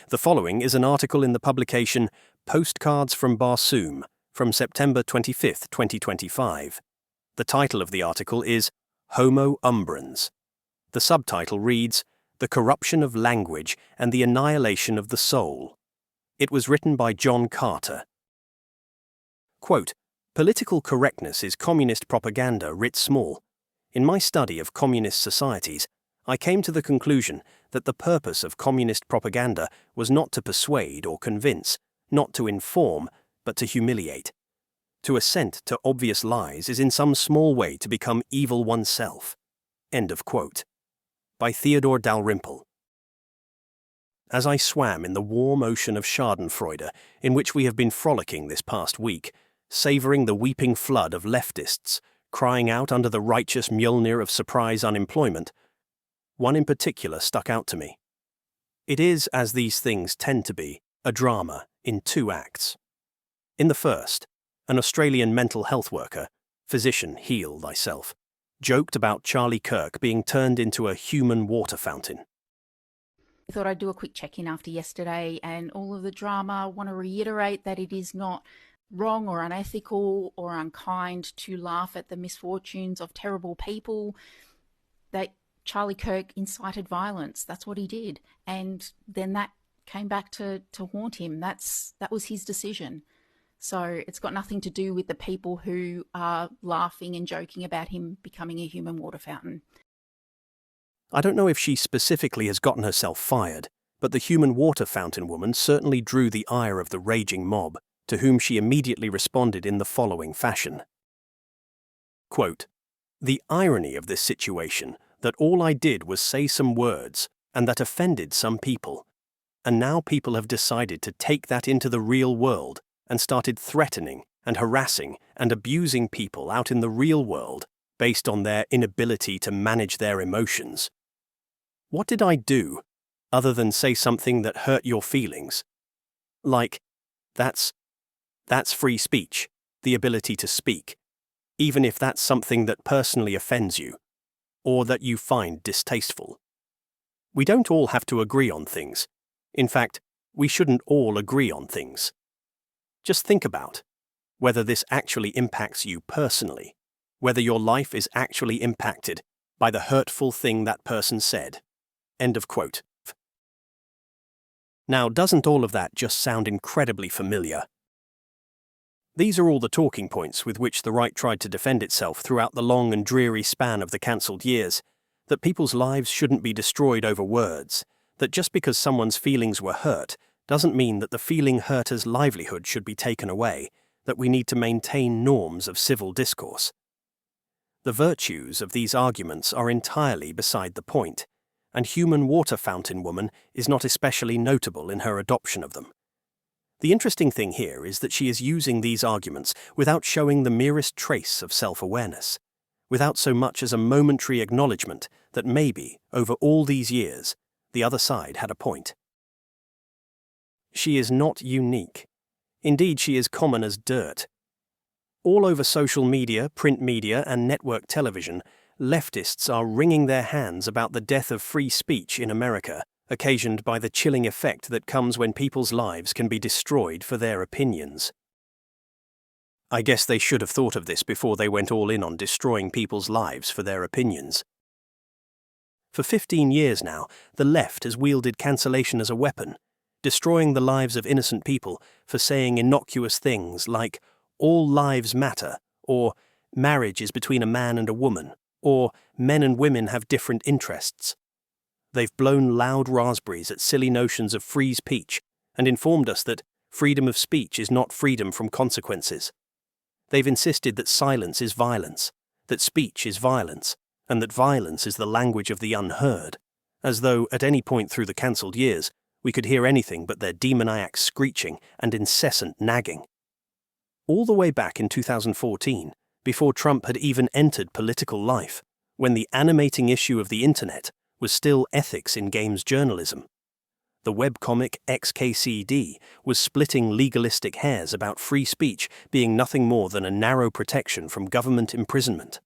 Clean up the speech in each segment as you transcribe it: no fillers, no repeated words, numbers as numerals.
The following is an article in the publication Postcards from Barsoom from September 25, 2025. The title of the article is Homo Umbrans. The subtitle reads, The Corruption of Language and the Annihilation of the Soul. It was written by John Carter. Quote, Political correctness is communist propaganda writ small. In my study of communist societies, I came to the conclusion that the purpose of communist propaganda was not to persuade or convince, not to inform, but to humiliate. To assent to obvious lies is in some small way to become evil oneself. End of quote. By Theodore Dalrymple. As I swam in the warm ocean of Schadenfreude in which we have been frolicking this past week, savouring the weeping flood of leftists, crying out under the righteous Mjolnir of surprise unemployment, one in particular stuck out to me. It is, as these things tend to be, a drama in 2 acts. In the first, an Australian mental health worker, physician heal thyself, joked about Charlie Kirk being turned into a human water fountain. I thought I'd do a quick check-in after yesterday and all of the drama. I want to reiterate that it is not wrong or unethical or unkind to laugh at the misfortunes of terrible people. That Charlie Kirk incited violence. That's what he did. And then that came back to haunt him. That was his decision. So it's got nothing to do with the people who are laughing and joking about him becoming a human water fountain. I don't know if she specifically has gotten herself fired, but the human water fountain woman certainly drew the ire of the raging mob, to whom she immediately responded in the following fashion. Quote, The irony of this situation, that all I did was say some words, and that offended some people. And now people have decided to take that into the real world, and started threatening and harassing and abusing people out in the real world, based on their inability to manage their emotions. What did I do, other than say something that hurt your feelings? Like, that's free speech, the ability to speak, even if that's something that personally offends you, or that you find distasteful. We don't all have to agree on things. In fact, we shouldn't all agree on things. Just think about whether this actually impacts you personally, whether your life is actually impacted by the hurtful thing that person said. End of quote. Now, doesn't all of that just sound incredibly familiar? These are all the talking points with which the right tried to defend itself throughout the long and dreary span of the cancelled years, that people's lives shouldn't be destroyed over words, that just because someone's feelings were hurt doesn't mean that the feeling hurter's livelihood should be taken away, that we need to maintain norms of civil discourse. The virtues of these arguments are entirely beside the point, and human water fountain woman is not especially notable in her adoption of them. The interesting thing here is that she is using these arguments without showing the merest trace of self-awareness, without so much as a momentary acknowledgement that maybe, over all these years, the other side had a point. She is not unique. Indeed, she is common as dirt. All over social media, print media, and network television, leftists are wringing their hands about the death of free speech in America, occasioned by the chilling effect that comes when people's lives can be destroyed for their opinions. I guess they should have thought of this before they went all in on destroying people's lives for their opinions. For 15 years now, the left has wielded cancellation as a weapon, destroying the lives of innocent people for saying innocuous things like, all lives matter, or marriage is between a man and a woman, or men and women have different interests. They've blown loud raspberries at silly notions of free speech and informed us that freedom of speech is not freedom from consequences. They've insisted that silence is violence, that speech is violence, and that violence is the language of the unheard, as though at any point through the cancelled years we could hear anything but their demoniac screeching and incessant nagging. All the way back in 2014, before Trump had even entered political life, when the animating issue of the internet was still ethics in games journalism. The webcomic XKCD was splitting legalistic hairs about free speech being nothing more than a narrow protection from government imprisonment.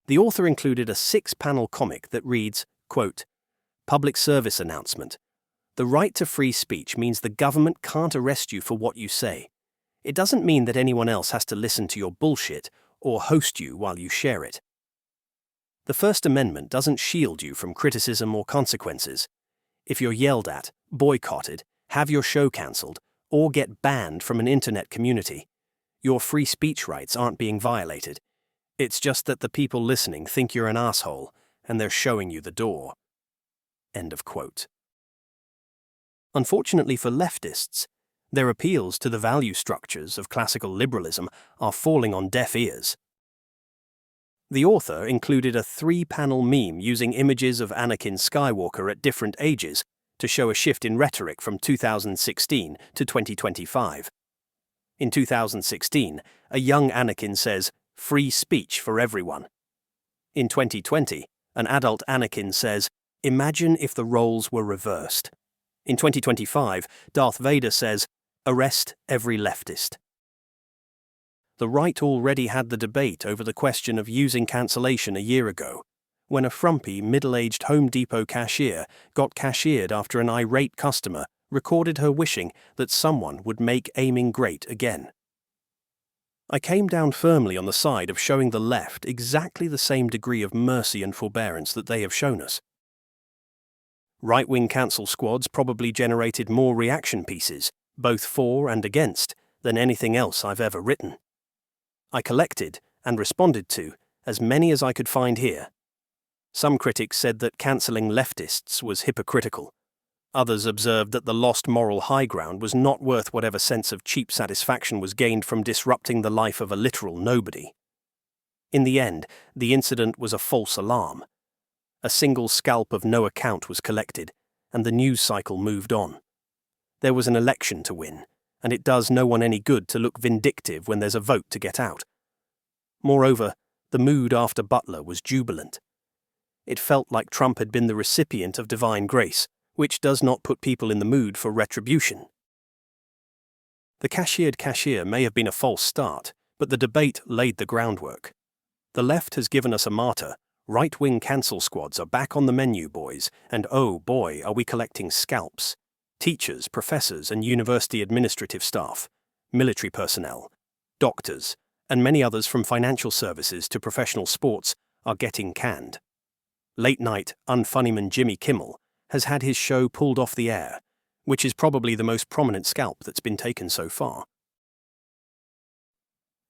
The author included a 6-panel comic that reads, quote, Public service announcement. The right to free speech means the government can't arrest you for what you say. It doesn't mean that anyone else has to listen to your bullshit or host you while you share it. The First Amendment doesn't shield you from criticism or consequences. If you're yelled at, boycotted, have your show cancelled, or get banned from an internet community, your free speech rights aren't being violated. It's just that the people listening think you're an asshole, and they're showing you the door. End of quote. Unfortunately for leftists, their appeals to the value structures of classical liberalism are falling on deaf ears. The author included a 3-panel meme using images of Anakin Skywalker at different ages to show a shift in rhetoric from 2016 to 2025. In 2016, a young Anakin says, "Free speech for everyone." In 2020, an adult Anakin says, "Imagine if the roles were reversed." In 2025, Darth Vader says, "Arrest every leftist." The right already had the debate over the question of using cancellation a year ago, when a frumpy, middle-aged Home Depot cashier got cashiered after an irate customer recorded her wishing that someone would make aiming great again. I came down firmly on the side of showing the left exactly the same degree of mercy and forbearance that they have shown us. Right-wing cancel squads probably generated more reaction pieces, both for and against, than anything else I've ever written. I collected, and responded to, as many as I could find here. Some critics said that cancelling leftists was hypocritical. Others observed that the lost moral high ground was not worth whatever sense of cheap satisfaction was gained from disrupting the life of a literal nobody. In the end, the incident was a false alarm. A single scalp of no account was collected, and the news cycle moved on. There was an election to win, and it does no one any good to look vindictive when there's a vote to get out. Moreover, the mood after Butler was jubilant. It felt like Trump had been the recipient of divine grace, which does not put people in the mood for retribution. The cashiered cashier may have been a false start, but the debate laid the groundwork. The left has given us a martyr. Right-wing cancel squads are back on the menu, boys, and oh boy, are we collecting scalps. Teachers, professors, and university administrative staff, military personnel, doctors, and many others from financial services to professional sports are getting canned. Late-night, unfunnyman Jimmy Kimmel has had his show pulled off the air, which is probably the most prominent scalp that's been taken so far.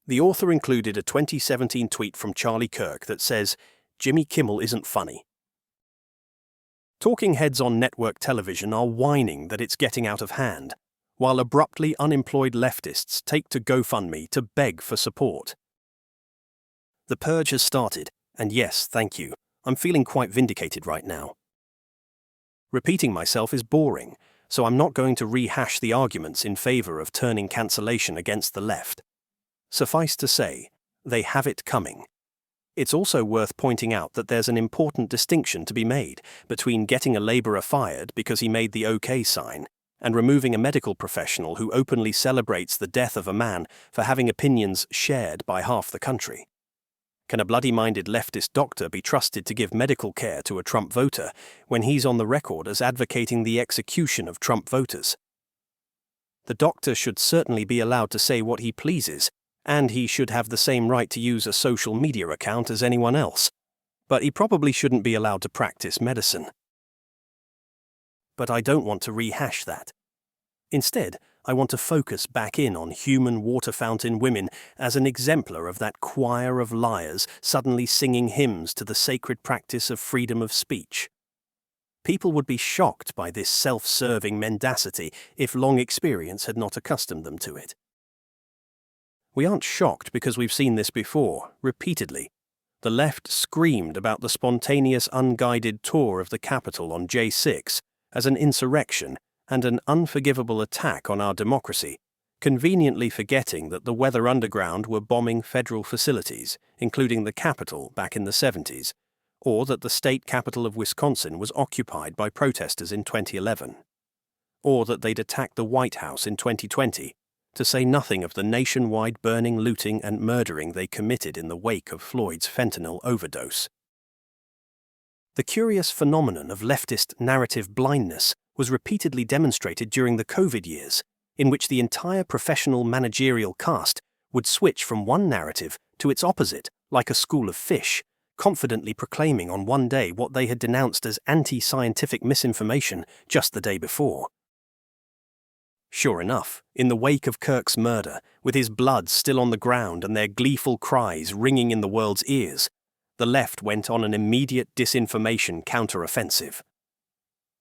The author included a 2017 tweet from Charlie Kirk that says, "Jimmy Kimmel isn't funny." Talking heads on network television are whining that it's getting out of hand, while abruptly unemployed leftists take to GoFundMe to beg for support. The purge has started, and yes, thank you, I'm feeling quite vindicated right now. Repeating myself is boring, so I'm not going to rehash the arguments in favor of turning cancellation against the left. Suffice to say, they have it coming. It's also worth pointing out that there's an important distinction to be made between getting a labourer fired because he made the OK sign and removing a medical professional who openly celebrates the death of a man for having opinions shared by half the country. Can a bloody-minded leftist doctor be trusted to give medical care to a Trump voter when he's on the record as advocating the execution of Trump voters? The doctor should certainly be allowed to say what he pleases, and he should have the same right to use a social media account as anyone else, but he probably shouldn't be allowed to practice medicine. But I don't want to rehash that. Instead, I want to focus back in on human water fountain women as an exemplar of that choir of liars suddenly singing hymns to the sacred practice of freedom of speech. People would be shocked by this self-serving mendacity if long experience had not accustomed them to it. We aren't shocked because we've seen this before, repeatedly. The left screamed about the spontaneous unguided tour of the Capitol on J6 as an insurrection and an unforgivable attack on our democracy, conveniently forgetting that the Weather Underground were bombing federal facilities, including the Capitol back in the 70s, or that the state capital of Wisconsin was occupied by protesters in 2011, or that they'd attacked the White House in 2020, to say nothing of the nationwide burning, looting, and murdering they committed in the wake of Floyd's fentanyl overdose. The curious phenomenon of leftist narrative blindness was repeatedly demonstrated during the COVID years, in which the entire professional managerial caste would switch from one narrative to its opposite, like a school of fish, confidently proclaiming on one day what they had denounced as anti-scientific misinformation just the day before. Sure enough, in the wake of Kirk's murder, with his blood still on the ground and their gleeful cries ringing in the world's ears, the left went on an immediate disinformation counter-offensive.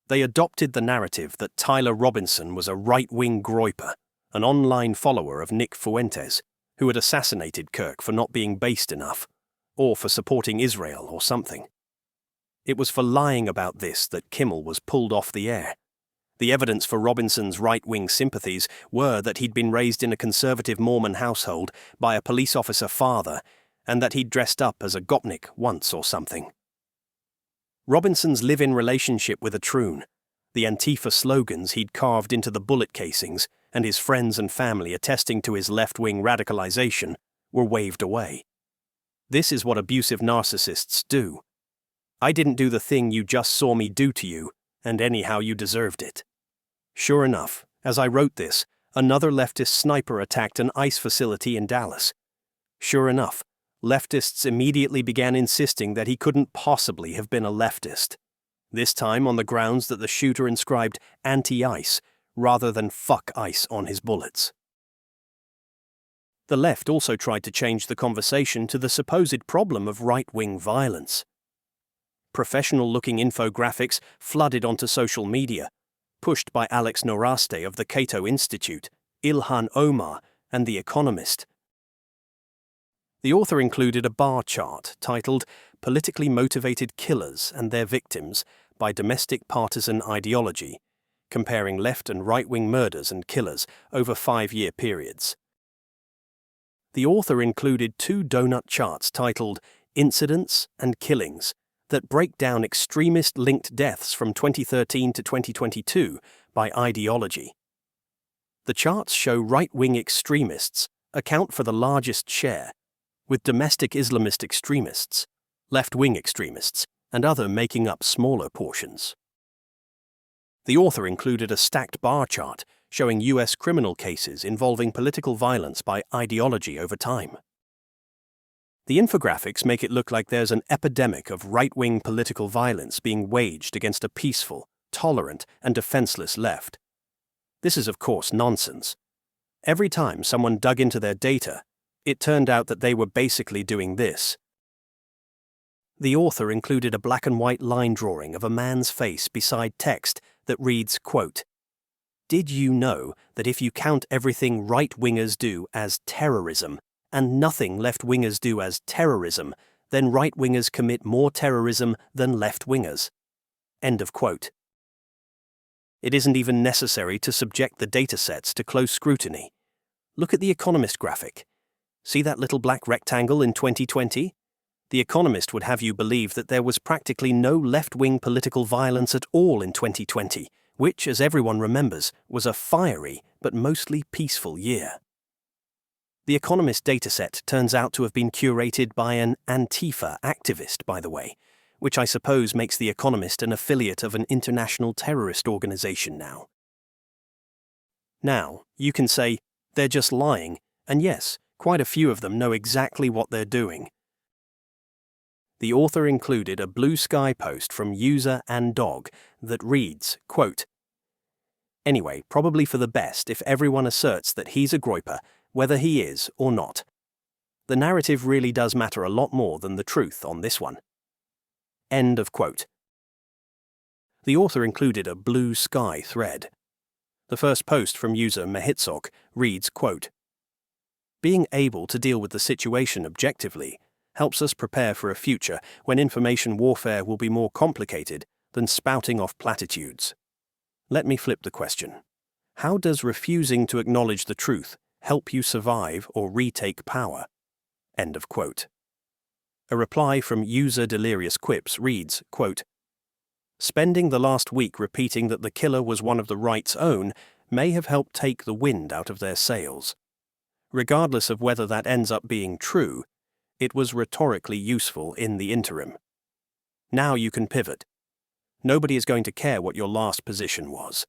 They adopted the narrative that Tyler Robinson was a right-wing groyper, an online follower of Nick Fuentes, who had assassinated Kirk for not being based enough, or for supporting Israel or something. It was for lying about this that Kimmel was pulled off the air. The evidence for Robinson's right-wing sympathies were that he'd been raised in a conservative Mormon household by a police officer father, and that he'd dressed up as a Gopnik once or something. Robinson's live-in relationship with a troon, the Antifa slogans he'd carved into the bullet casings, and his friends and family attesting to his left-wing radicalization, were waved away. This is what abusive narcissists do. I didn't do the thing you just saw me do to you, and anyhow you deserved it. Sure enough, as I wrote this, another leftist sniper attacked an ICE facility in Dallas. Sure enough, leftists immediately began insisting that he couldn't possibly have been a leftist, this time on the grounds that the shooter inscribed anti-ICE rather than fuck ICE on his bullets. The left also tried to change the conversation to the supposed problem of right-wing violence. Professional-looking infographics flooded onto social media, pushed by Alex Noraste of the Cato Institute, Ilhan Omar, and The Economist. The author included a bar chart titled Politically Motivated Killers and Their Victims by Domestic Partisan Ideology, comparing left and right-wing murders and killers over 5-year periods. The author included 2 donut charts titled Incidents and Killings that break down extremist-linked deaths from 2013 to 2022 by ideology. The charts show right-wing extremists account for the largest share, with domestic Islamist extremists, left-wing extremists, and other making up smaller portions. The author included a stacked bar chart showing US criminal cases involving political violence by ideology over time. The infographics make it look like there's an epidemic of right-wing political violence being waged against a peaceful, tolerant, and defenseless left. This is, of course, nonsense. Every time someone dug into their data, it turned out that they were basically doing this. The author included a black and white line drawing of a man's face beside text that reads, quote, "Did you know that if you count everything right-wingers do as terrorism, and nothing left-wingers do as terrorism, then right-wingers commit more terrorism than left-wingers." End of quote. It isn't even necessary to subject the datasets to close scrutiny. Look at the Economist graphic. See that little black rectangle in 2020? The Economist would have you believe that there was practically no left-wing political violence at all in 2020, which, as everyone remembers, was a fiery but mostly peaceful year. The Economist dataset turns out to have been curated by an Antifa activist, by the way, which I suppose makes The Economist an affiliate of an international terrorist organization now. Now, you can say, they're just lying, and yes, quite a few of them know exactly what they're doing. The author included a Blue Sky post from user &dog that reads, quote, "Anyway, probably for the best if everyone asserts that he's a groyper, whether he is or not. The narrative really does matter a lot more than the truth on this one." End of quote. The author included a Blue Sky thread. The first post from user Mehitsok reads, quote, "Being able to deal with the situation objectively helps us prepare for a future when information warfare will be more complicated than spouting off platitudes. Let me flip the question. How does refusing to acknowledge the truth help you survive or retake power?" End of quote. A reply from user Delirious Quips reads, quote, "Spending the last week repeating that the killer was one of the right's own may have helped take the wind out of their sails. Regardless of whether that ends up being true, it was rhetorically useful in the interim. Now you can pivot. Nobody is going to care what your last position was.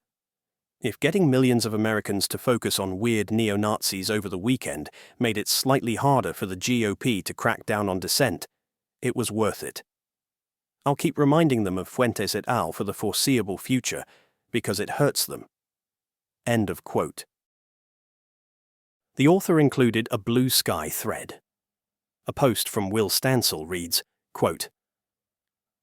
If getting millions of Americans to focus on weird neo-Nazis over the weekend made it slightly harder for the GOP to crack down on dissent, it was worth it. I'll keep reminding them of Fuentes et al. For the foreseeable future, because it hurts them. End of quote. The author included a blue sky thread. A post from Will Stansel reads, quote,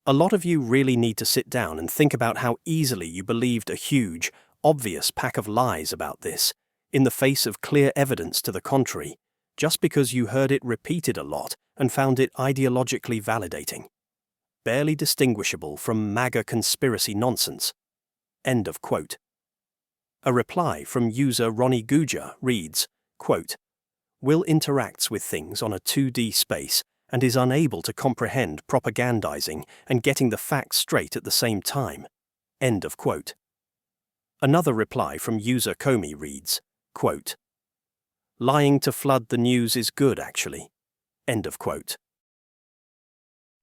"A lot of you really need to sit down and think about how easily you believed a huge, obvious pack of lies about this, in the face of clear evidence to the contrary, just because you heard it repeated a lot and found it ideologically validating. Barely distinguishable from MAGA conspiracy nonsense." End of quote. A reply from user Ronnie Guja reads, quote, "Will interacts with things on a 2D space and is unable to comprehend propagandizing and getting the facts straight at the same time." End of quote. Another reply from user Comey reads, quote, "Lying to flood the news is good, actually." End of quote.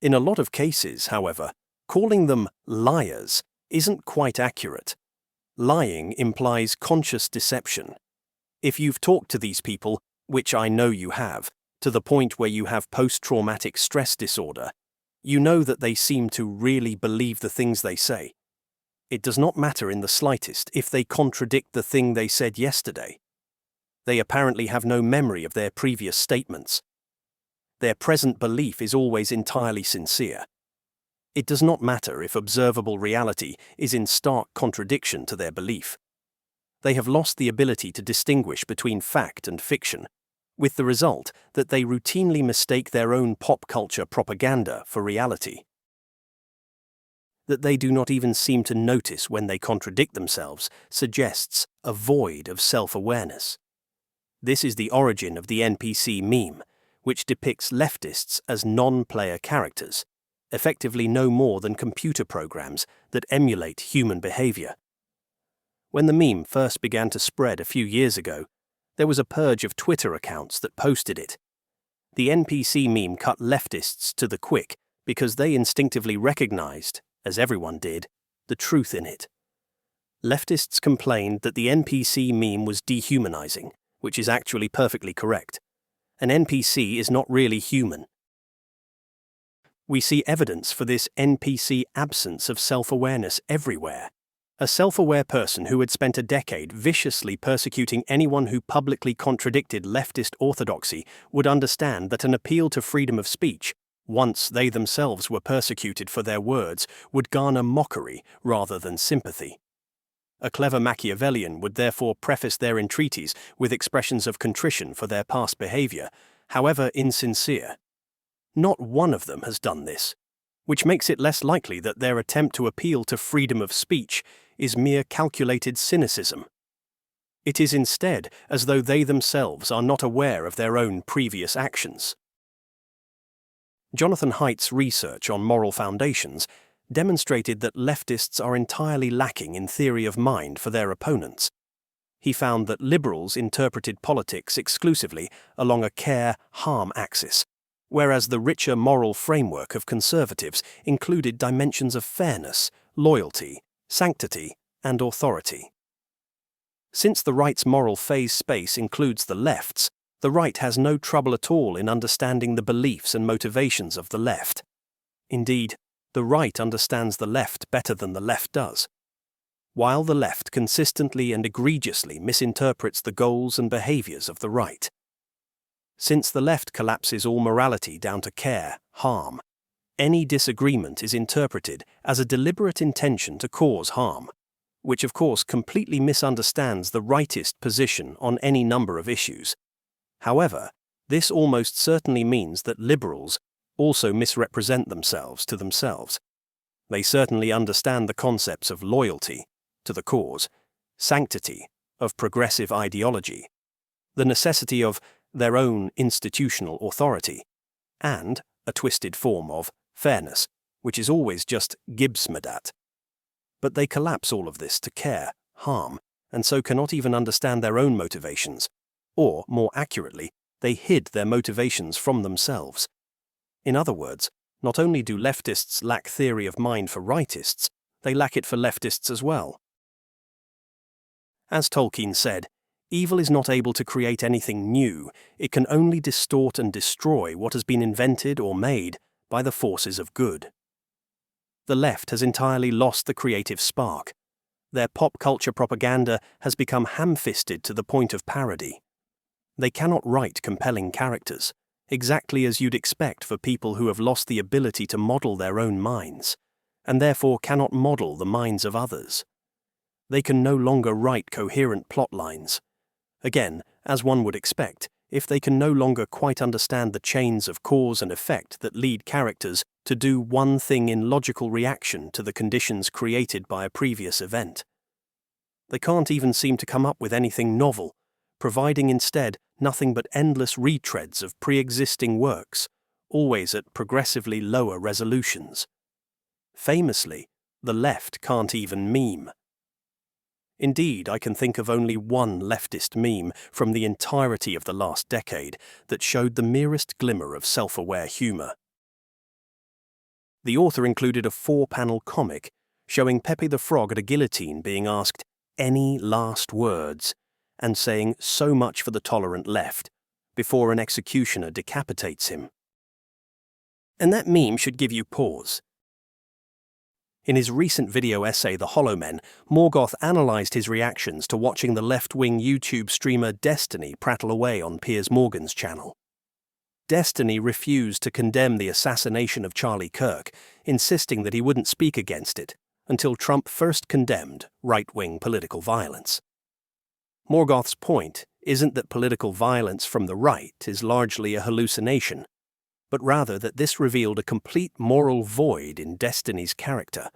In a lot of cases, however, calling them liars isn't quite accurate. Lying implies conscious deception. If you've talked to these people, which I know you have, to the point where you have post-traumatic stress disorder, you know that they seem to really believe the things they say. It does not matter in the slightest if they contradict the thing they said yesterday. They apparently have no memory of their previous statements. Their present belief is always entirely sincere. It does not matter if observable reality is in stark contradiction to their belief. They have lost the ability to distinguish between fact and fiction, with the result that they routinely mistake their own pop culture propaganda for reality. That they do not even seem to notice when they contradict themselves suggests a void of self-awareness. This is the origin of the NPC meme, which depicts leftists as non-player characters, effectively no more than computer programs that emulate human behavior. When the meme first began to spread a few years ago, there was a purge of Twitter accounts that posted it. The NPC meme cut leftists to the quick because they instinctively recognized, as everyone did, the truth in it. Leftists complained that the NPC meme was dehumanizing, which is actually perfectly correct. An NPC is not really human. We see evidence for this NPC absence of self-awareness everywhere. A self-aware person who had spent a decade viciously persecuting anyone who publicly contradicted leftist orthodoxy would understand that an appeal to freedom of speech, once they themselves were persecuted for their words, would garner mockery rather than sympathy. A clever Machiavellian would therefore preface their entreaties with expressions of contrition for their past behavior, however insincere. Not one of them has done this, which makes it less likely that their attempt to appeal to freedom of speech is mere calculated cynicism. It is instead as though they themselves are not aware of their own previous actions. Jonathan Haidt's research on moral foundations demonstrated that leftists are entirely lacking in theory of mind for their opponents. He found that liberals interpreted politics exclusively along a care-harm axis, whereas the richer moral framework of conservatives included dimensions of fairness, loyalty, sanctity, and authority. Since the right's moral phase space includes the left's, the right has no trouble at all in understanding the beliefs and motivations of the left. Indeed, the right understands the left better than the left does. While the left consistently and egregiously misinterprets the goals and behaviors of the right. Since the left collapses all morality down to care, harm, any disagreement is interpreted as a deliberate intention to cause harm, which of course completely misunderstands the rightist position on any number of issues. However, this almost certainly means that liberals also misrepresent themselves to themselves. They certainly understand the concepts of loyalty to the cause, sanctity of progressive ideology, the necessity of their own institutional authority, and a twisted form of fairness, which is always just Gibbsmedat. But they collapse all of this to care, harm, and so cannot even understand their own motivations, or, more accurately, they hid their motivations from themselves. In other words, not only do leftists lack theory of mind for rightists, they lack it for leftists as well. As Tolkien said, evil is not able to create anything new, it can only distort and destroy what has been invented or made by the forces of good. The left has entirely lost the creative spark. Their pop culture propaganda has become ham-fisted to the point of parody. They cannot write compelling characters, exactly as you'd expect for people who have lost the ability to model their own minds, and therefore cannot model the minds of others. They can no longer write coherent plot lines. Again, as one would expect, if they can no longer quite understand the chains of cause and effect that lead characters to do one thing in logical reaction to the conditions created by a previous event. They can't even seem to come up with anything novel, providing instead nothing but endless retreads of pre-existing works, always at progressively lower resolutions. Famously, the left can't even meme. Indeed, I can think of only one leftist meme from the entirety of the last decade that showed the merest glimmer of self-aware humor. The author included a 4-panel comic showing Pepe the Frog at a guillotine being asked, "Any last words?" and saying, "So much for the tolerant left," before an executioner decapitates him. And that meme should give you pause. In his recent video essay, The Hollow Men, Morgoth analysed his reactions to watching the left-wing YouTube streamer Destiny prattle away on Piers Morgan's channel. Destiny refused to condemn the assassination of Charlie Kirk, insisting that he wouldn't speak against it until Trump first condemned right-wing political violence. Morgoth's point isn't that political violence from the right is largely a hallucination, but rather that this revealed a complete moral void in Destiny's character,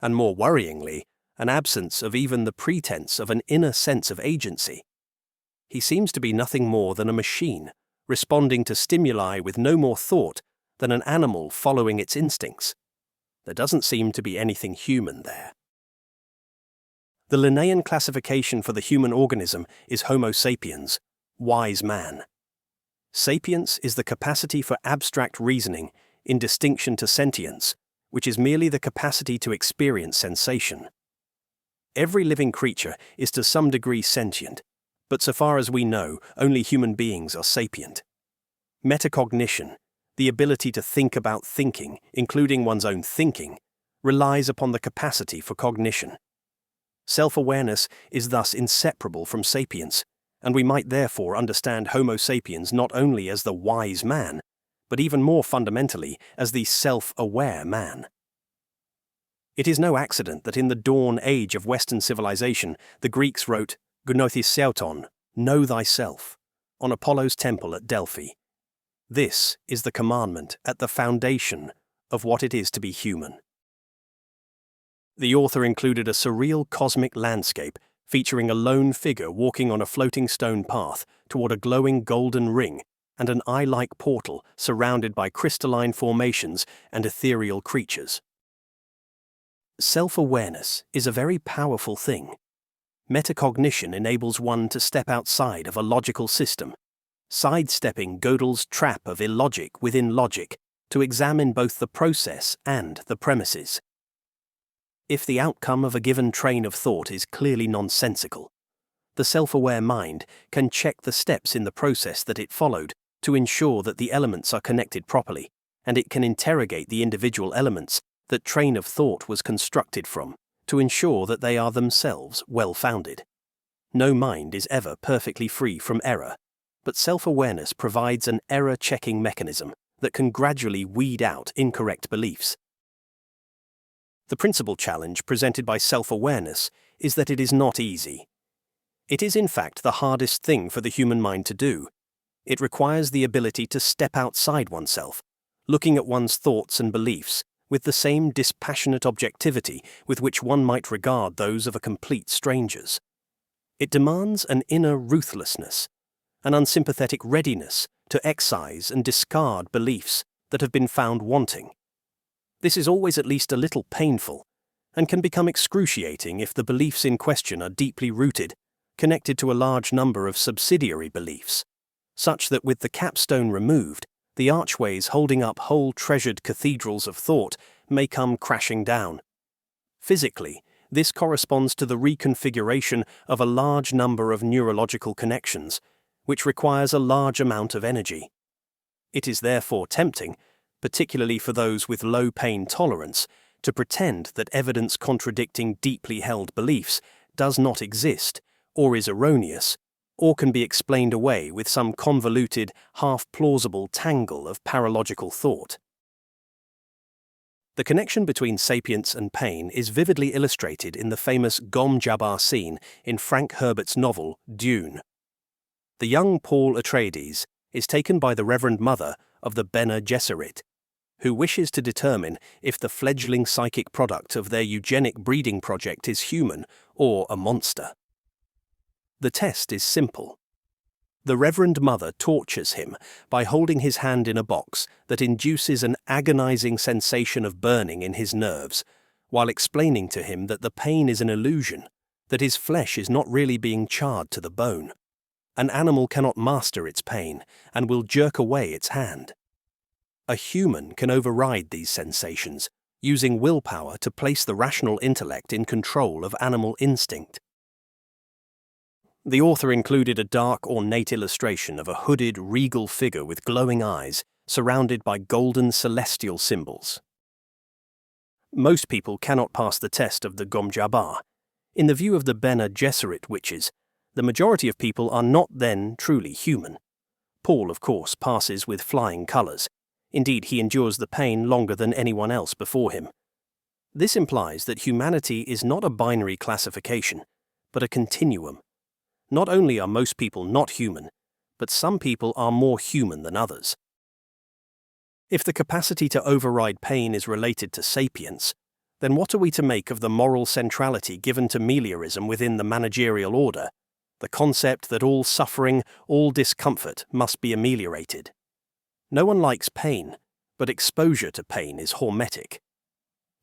and more worryingly, an absence of even the pretense of an inner sense of agency. He seems to be nothing more than a machine, responding to stimuli with no more thought than an animal following its instincts. There doesn't seem to be anything human there. The Linnaean classification for the human organism is Homo sapiens, wise man. Sapience is the capacity for abstract reasoning in distinction to sentience, which is merely the capacity to experience sensation. Every living creature is to some degree sentient, but so far as we know, only human beings are sapient. Metacognition, the ability to think about thinking, including one's own thinking, relies upon the capacity for cognition. Self-awareness is thus inseparable from sapience, and we might therefore understand Homo sapiens not only as the wise man, but even more fundamentally as the self-aware man. It is no accident that in the dawn age of Western civilization, the Greeks wrote "Gnothyseuton," know thyself, on Apollo's temple at Delphi. This is the commandment at the foundation of what it is to be human. The author included a surreal cosmic landscape featuring a lone figure walking on a floating stone path toward a glowing golden ring and an eye-like portal surrounded by crystalline formations and ethereal creatures. Self-awareness is a very powerful thing. Metacognition enables one to step outside of a logical system, sidestepping Gödel's trap of illogic within logic to examine both the process and the premises. If the outcome of a given train of thought is clearly nonsensical, the self-aware mind can check the steps in the process that it followed to ensure that the elements are connected properly, and it can interrogate the individual elements that train of thought was constructed from to ensure that they are themselves well-founded. No mind is ever perfectly free from error, but self-awareness provides an error-checking mechanism that can gradually weed out incorrect beliefs. The principal challenge presented by self-awareness is that it is not easy. It is in fact the hardest thing for the human mind to do. It requires the ability to step outside oneself, looking at one's thoughts and beliefs with the same dispassionate objectivity with which one might regard those of a complete stranger's. It demands an inner ruthlessness, an unsympathetic readiness to excise and discard beliefs that have been found wanting. This is always at least a little painful, and can become excruciating if the beliefs in question are deeply rooted, connected to a large number of subsidiary beliefs, such that with the capstone removed, the archways holding up whole treasured cathedrals of thought may come crashing down. Physically, this corresponds to the reconfiguration of a large number of neurological connections, which requires a large amount of energy. It is therefore tempting, particularly for those with low pain tolerance, to pretend that evidence contradicting deeply held beliefs does not exist, or is erroneous, or can be explained away with some convoluted, half-plausible tangle of paralogical thought. The connection between sapience and pain is vividly illustrated in the famous Gom Jabbar scene in Frank Herbert's novel Dune. The young Paul Atreides is taken by the Reverend Mother of the Bene Gesserit, who wishes to determine if the fledgling psychic product of their eugenic breeding project is human or a monster. The test is simple. The Reverend Mother tortures him by holding his hand in a box that induces an agonizing sensation of burning in his nerves, while explaining to him that the pain is an illusion, that his flesh is not really being charred to the bone. An animal cannot master its pain and will jerk away its hand. A human can override these sensations, using willpower to place the rational intellect in control of animal instinct. The author included a dark, ornate illustration of a hooded, regal figure with glowing eyes, surrounded by golden celestial symbols. Most people cannot pass the test of the Gom Jabbar. In the view of the Bene Gesserit witches, the majority of people are not then truly human. Paul, of course, passes with flying colours. Indeed, he endures the pain longer than anyone else before him. This implies that humanity is not a binary classification, but a continuum. Not only are most people not human, but some people are more human than others. If the capacity to override pain is related to sapience, then what are we to make of the moral centrality given to meliorism within the managerial order, the concept that all suffering, all discomfort must be ameliorated? No one likes pain, but exposure to pain is hormetic.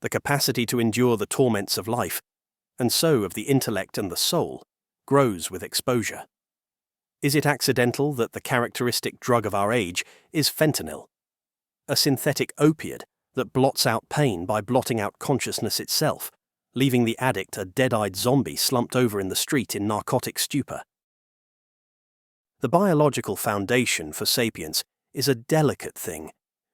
The capacity to endure the torments of life, and so of the intellect and the soul, grows with exposure. Is it accidental that the characteristic drug of our age is fentanyl, a synthetic opiate that blots out pain by blotting out consciousness itself, leaving the addict a dead-eyed zombie slumped over in the street in narcotic stupor? The biological foundation for sapience is a delicate thing,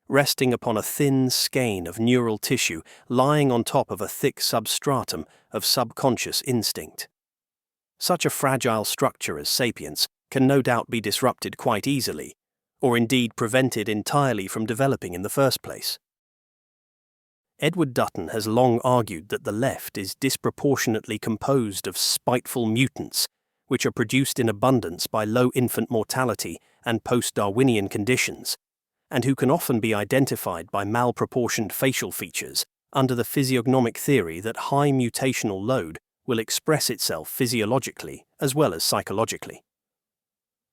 resting upon a thin skein of neural tissue lying on top of a thick substratum of subconscious instinct. Such a fragile structure as sapience can no doubt be disrupted quite easily, or indeed prevented entirely from developing in the first place. Edward Dutton has long argued that the left is disproportionately composed of spiteful mutants, which are produced in abundance by low infant mortality and post-Darwinian conditions, and who can often be identified by malproportioned facial features under the physiognomic theory that high mutational load will express itself physiologically as well as psychologically.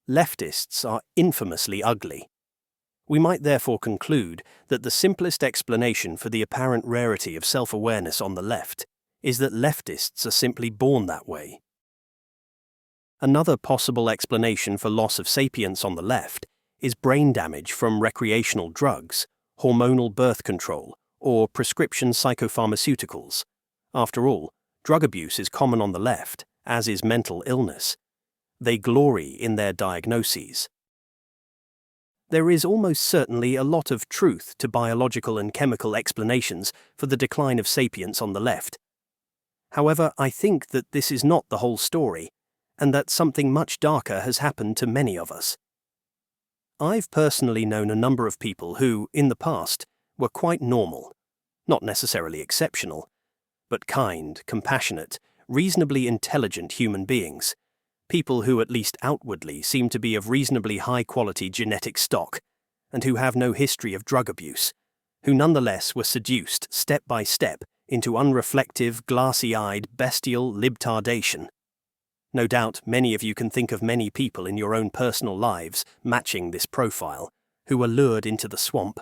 Leftists are infamously ugly. We might therefore conclude that the simplest explanation for the apparent rarity of self-awareness on the left is that leftists are simply born that way. Another possible explanation for loss of sapience on the left is brain damage from recreational drugs, hormonal birth control, or prescription psychopharmaceuticals. After all, drug abuse is common on the left, as is mental illness. They glory in their diagnoses. There is almost certainly a lot of truth to biological and chemical explanations for the decline of sapience on the left. However, I think that this is not the whole story, and that something much darker has happened to many of us. I've personally known a number of people who, in the past, were quite normal, not necessarily exceptional, but kind, compassionate, reasonably intelligent human beings, people who at least outwardly seem to be of reasonably high-quality genetic stock, and who have no history of drug abuse, who nonetheless were seduced step by step into unreflective, glassy-eyed, bestial libtardation. No doubt many of you can think of many people in your own personal lives matching this profile, who were lured into the swamp.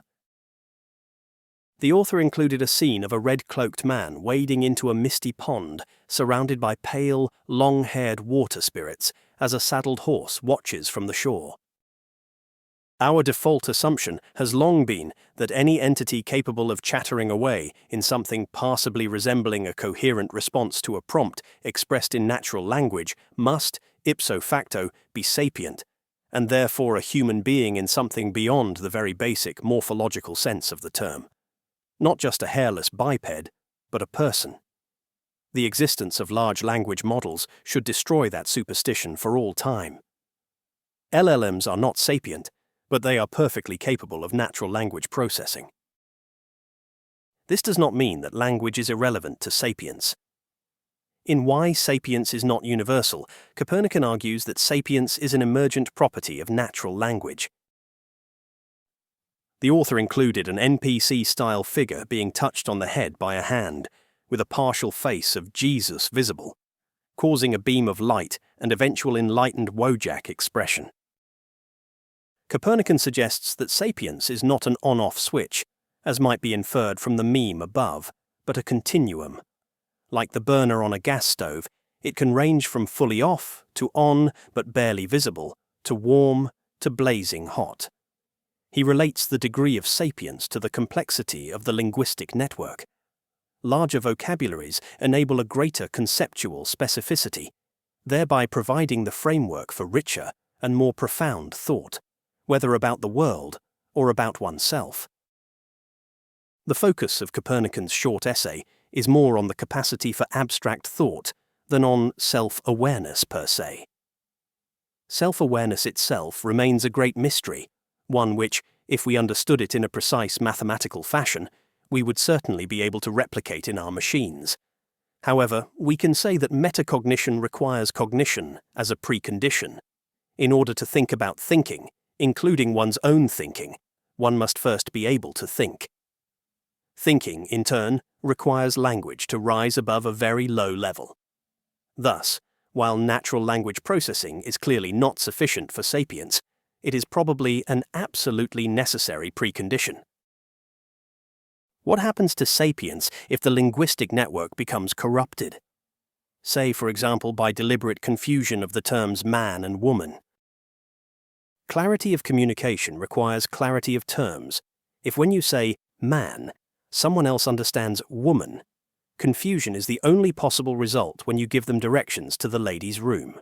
The author included a scene of a red-cloaked man wading into a misty pond surrounded by pale, long-haired water spirits as a saddled horse watches from the shore. Our default assumption has long been that any entity capable of chattering away in something passably resembling a coherent response to a prompt expressed in natural language must, ipso facto, be sapient, and therefore a human being in something beyond the very basic morphological sense of the term. Not just a hairless biped, but a person. The existence of large language models should destroy that superstition for all time. LLMs are not sapient, but they are perfectly capable of natural language processing. This does not mean that language is irrelevant to sapience. In Why Sapience is Not Universal, Copernican argues that sapience is an emergent property of natural language. The author included an NPC-style figure being touched on the head by a hand, with a partial face of Jesus visible, causing a beam of light and eventual enlightened Wojak expression. Copernican suggests that sapience is not an on-off switch, as might be inferred from the meme above, but a continuum. Like the burner on a gas stove, it can range from fully off to on but barely visible, to warm to blazing hot. He relates the degree of sapience to the complexity of the linguistic network. Larger vocabularies enable a greater conceptual specificity, thereby providing the framework for richer and more profound thought, whether about the world or about oneself. The focus of Copernican's short essay is more on the capacity for abstract thought than on self-awareness per se. Self-awareness itself remains a great mystery, one which, if we understood it in a precise mathematical fashion, we would certainly be able to replicate in our machines. However, we can say that metacognition requires cognition as a precondition. In order to think about thinking, including one's own thinking, one must first be able to think. Thinking, in turn, requires language to rise above a very low level. Thus, while natural language processing is clearly not sufficient for sapience, it is probably an absolutely necessary precondition. What happens to sapience if the linguistic network becomes corrupted? Say, for example, by deliberate confusion of the terms man and woman. Clarity of communication requires clarity of terms. If when you say man, someone else understands woman, confusion is the only possible result when you give them directions to the ladies' room.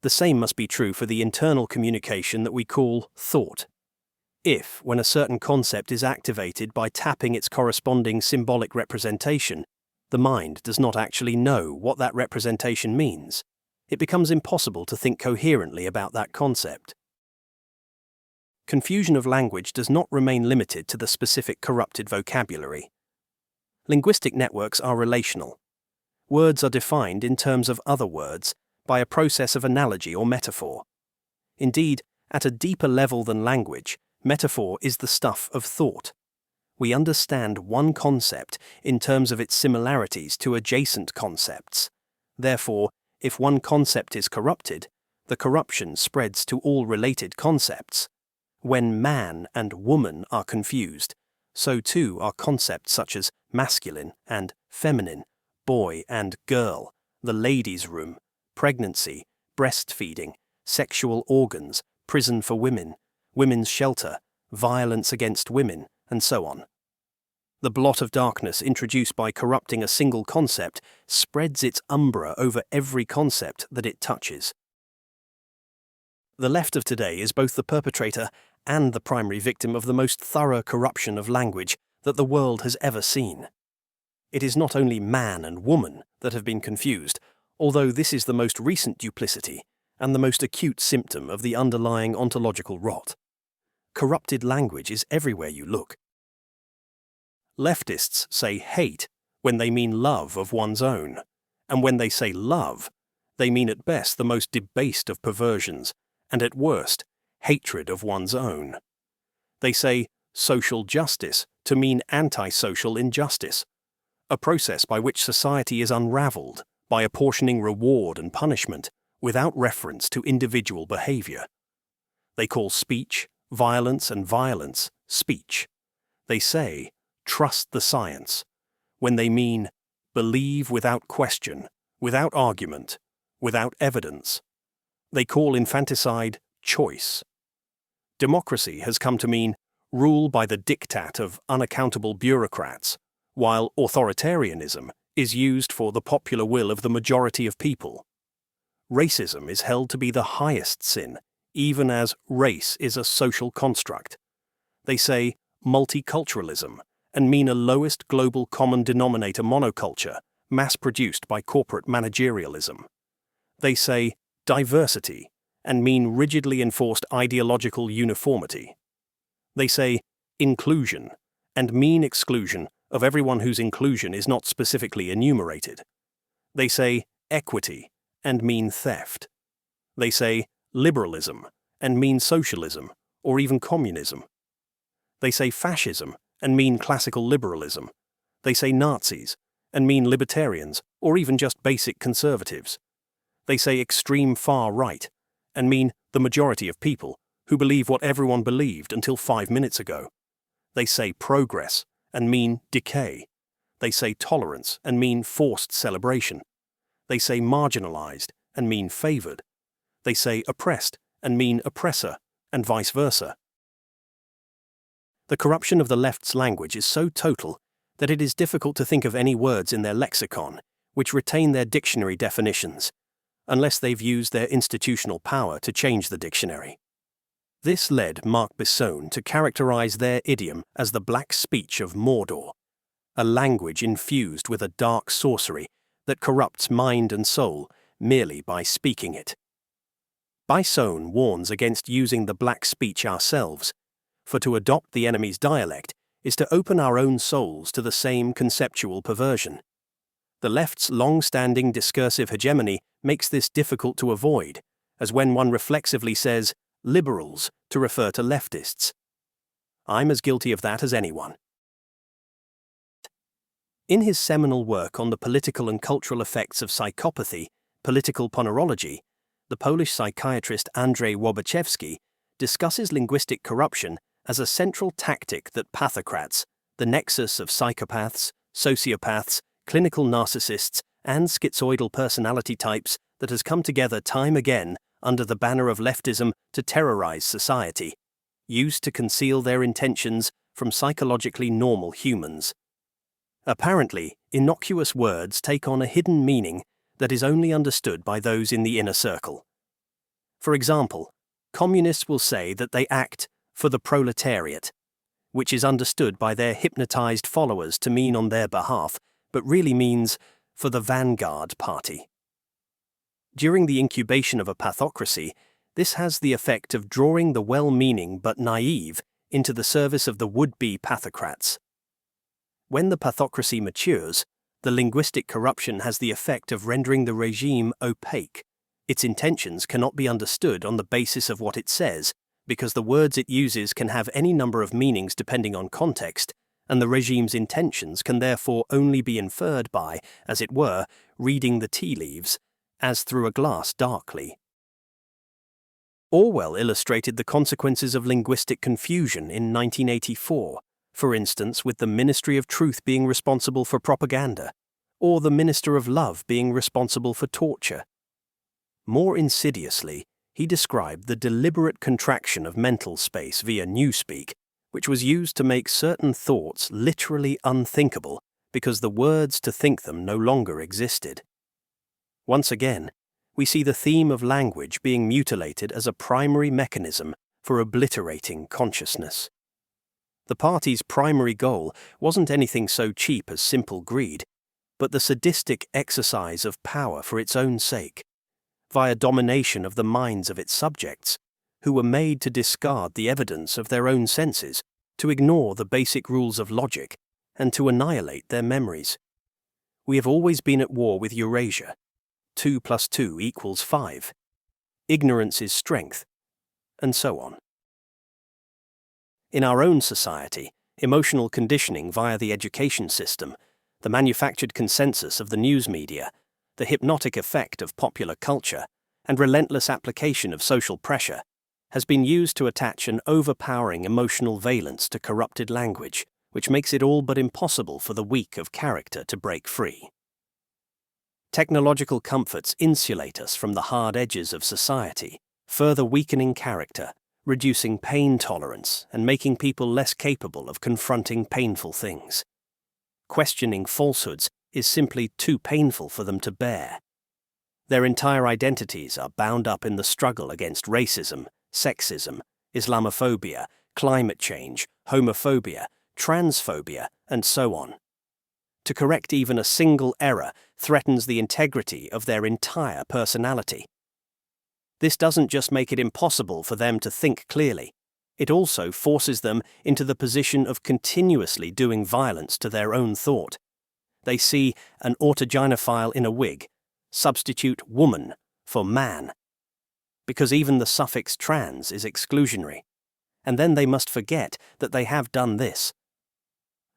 The same must be true for the internal communication that we call thought. If, when a certain concept is activated by tapping its corresponding symbolic representation, the mind does not actually know what that representation means, it becomes impossible to think coherently about that concept. Confusion of language does not remain limited to the specific corrupted vocabulary. Linguistic networks are relational. Words are defined in terms of other words by a process of analogy or metaphor. Indeed, at a deeper level than language, metaphor is the stuff of thought. We understand one concept in terms of its similarities to adjacent concepts. Therefore, if one concept is corrupted, the corruption spreads to all related concepts. When man and woman are confused, so too are concepts such as masculine and feminine, boy and girl, the ladies' room, pregnancy, breastfeeding, sexual organs, prison for women, women's shelter, violence against women, and so on. The blot of darkness introduced by corrupting a single concept spreads its umbra over every concept that it touches. The left of today is both the perpetrator and the primary victim of the most thorough corruption of language that the world has ever seen. It is not only man and woman that have been confused, although this is the most recent duplicity and the most acute symptom of the underlying ontological rot. Corrupted language is everywhere you look. Leftists say hate when they mean love of one's own, and when they say love, they mean at best the most debased of perversions, and at worst, hatred of one's own. They say social justice to mean anti-social injustice, a process by which society is unraveled by apportioning reward and punishment without reference to individual behavior. They call speech, violence and violence, speech. They say, trust the science, when they mean believe without question, without argument, without evidence. They call infanticide choice. Democracy has come to mean rule by the diktat of unaccountable bureaucrats, while authoritarianism is used for the popular will of the majority of people. Racism is held to be the highest sin, even as race is a social construct. They say multiculturalism and mean a lowest global common denominator monoculture, mass-produced by corporate managerialism. They say diversity and mean rigidly enforced ideological uniformity. They say inclusion and mean exclusion of everyone whose inclusion is not specifically enumerated. They say equity and mean theft. They say liberalism and mean socialism or even communism. They say fascism and mean classical liberalism. They say Nazis and mean libertarians or even just basic conservatives. They say extreme far right and mean the majority of people who believe what everyone believed until 5 minutes ago. They say progress and mean decay. They say tolerance and mean forced celebration. They say marginalized and mean favored. They say oppressed and mean oppressor, and vice versa. The corruption of the left's language is so total that it is difficult to think of any words in their lexicon which retain their dictionary definitions, unless they've used their institutional power to change the dictionary. This led Marc Bisson to characterize their idiom as the black speech of Mordor, a language infused with a dark sorcery that corrupts mind and soul merely by speaking it. Bisson warns against using the black speech ourselves, for to adopt the enemy's dialect is to open our own souls to the same conceptual perversion. The left's long-standing discursive hegemony makes this difficult to avoid, as when one reflexively says liberals to refer to leftists. I'm as guilty of that as anyone. In his seminal work on the political and cultural effects of psychopathy, Political Ponerology, the Polish psychiatrist Andrzej Łobaczewski discusses linguistic corruption as a central tactic that pathocrats, the nexus of psychopaths, sociopaths, clinical narcissists, and schizoidal personality types that has come together time again under the banner of leftism to terrorize society, used to conceal their intentions from psychologically normal humans. Apparently, innocuous words take on a hidden meaning that is only understood by those in the inner circle. For example, communists will say that they act for the proletariat, which is understood by their hypnotized followers to mean on their behalf, but really means for the vanguard party. During the incubation of a pathocracy, this has the effect of drawing the well-meaning but naive into the service of the would-be pathocrats. When the pathocracy matures, the linguistic corruption has the effect of rendering the regime opaque. Its intentions cannot be understood on the basis of what it says, because the words it uses can have any number of meanings depending on context, and the regime's intentions can therefore only be inferred by, as it were, reading the tea leaves, as through a glass darkly. Orwell illustrated the consequences of linguistic confusion in 1984, for instance with the Ministry of Truth being responsible for propaganda, or the Minister of Love being responsible for torture. More insidiously, he described the deliberate contraction of mental space via newspeak, which was used to make certain thoughts literally unthinkable because the words to think them no longer existed. Once again, we see the theme of language being mutilated as a primary mechanism for obliterating consciousness. The party's primary goal wasn't anything so cheap as simple greed, but the sadistic exercise of power for its own sake, via domination of the minds of its subjects, who were made to discard the evidence of their own senses, to ignore the basic rules of logic, and to annihilate their memories. We have always been at war with Eurasia. 2 + 2 = 5. Ignorance is strength, and so on. In our own society, emotional conditioning via the education system, the manufactured consensus of the news media, the hypnotic effect of popular culture, and relentless application of social pressure has been used to attach an overpowering emotional valence to corrupted language, which makes it all but impossible for the weak of character to break free. Technological comforts insulate us from the hard edges of society, further weakening character, reducing pain tolerance and making people less capable of confronting painful things. Questioning falsehoods is simply too painful for them to bear. Their entire identities are bound up in the struggle against racism, sexism, Islamophobia, climate change, homophobia, transphobia, and so on. To correct even a single error threatens the integrity of their entire personality. This doesn't just make it impossible for them to think clearly, it also forces them into the position of continuously doing violence to their own thought. They see an autogynephile in a wig, substitute woman for man, because even the suffix trans is exclusionary, and then they must forget that they have done this.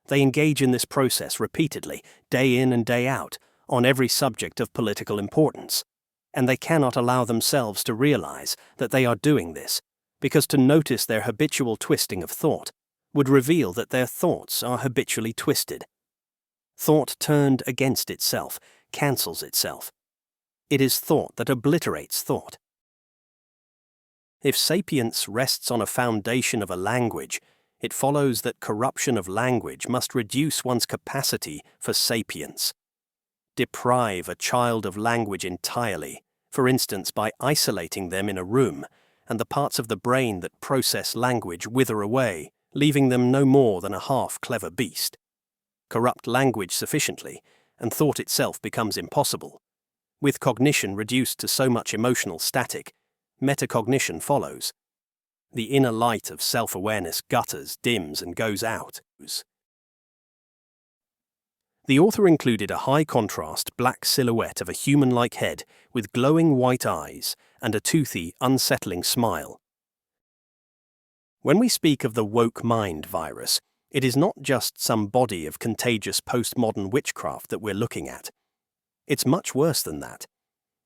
They engage in this process repeatedly, day in and day out, on every subject of political importance, and they cannot allow themselves to realize that they are doing this, because to notice their habitual twisting of thought would reveal that their thoughts are habitually twisted. Thought turned against itself cancels itself. It is thought that obliterates thought. If sapience rests on a foundation of a language, it follows that corruption of language must reduce one's capacity for sapience. Deprive a child of language entirely, for instance by isolating them in a room, and the parts of the brain that process language wither away, leaving them no more than a half-clever beast. Corrupt language sufficiently, and thought itself becomes impossible. With cognition reduced to so much emotional static, metacognition follows. The inner light of self-awareness gutters, dims, and goes out. The author included a high-contrast black silhouette of a human-like head with glowing white eyes and a toothy, unsettling smile. When we speak of the woke mind virus, it is not just some body of contagious postmodern witchcraft that we're looking at. It's much worse than that.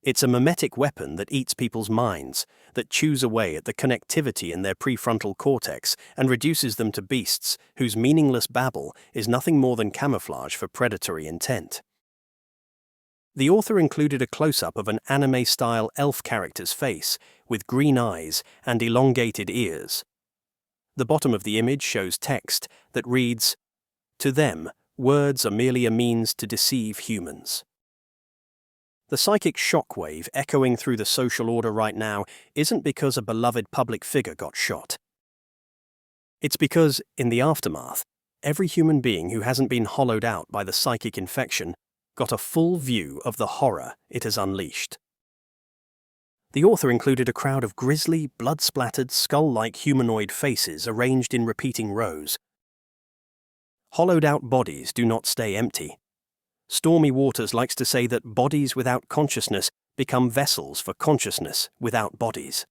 It's a mimetic weapon that eats people's minds, that chews away at the connectivity in their prefrontal cortex and reduces them to beasts whose meaningless babble is nothing more than camouflage for predatory intent. The author included a close-up of an anime-style elf character's face with green eyes and elongated ears. The bottom of the image shows text that reads, "To them, words are merely a means to deceive humans." The psychic shockwave echoing through the social order right now isn't because a beloved public figure got shot. It's because, in the aftermath, every human being who hasn't been hollowed out by the psychic infection got a full view of the horror it has unleashed. The author included a crowd of grisly, blood-splattered, skull-like humanoid faces arranged in repeating rows. Hollowed-out bodies do not stay empty. Stormy Waters likes to say that bodies without consciousness become vessels for consciousness without bodies.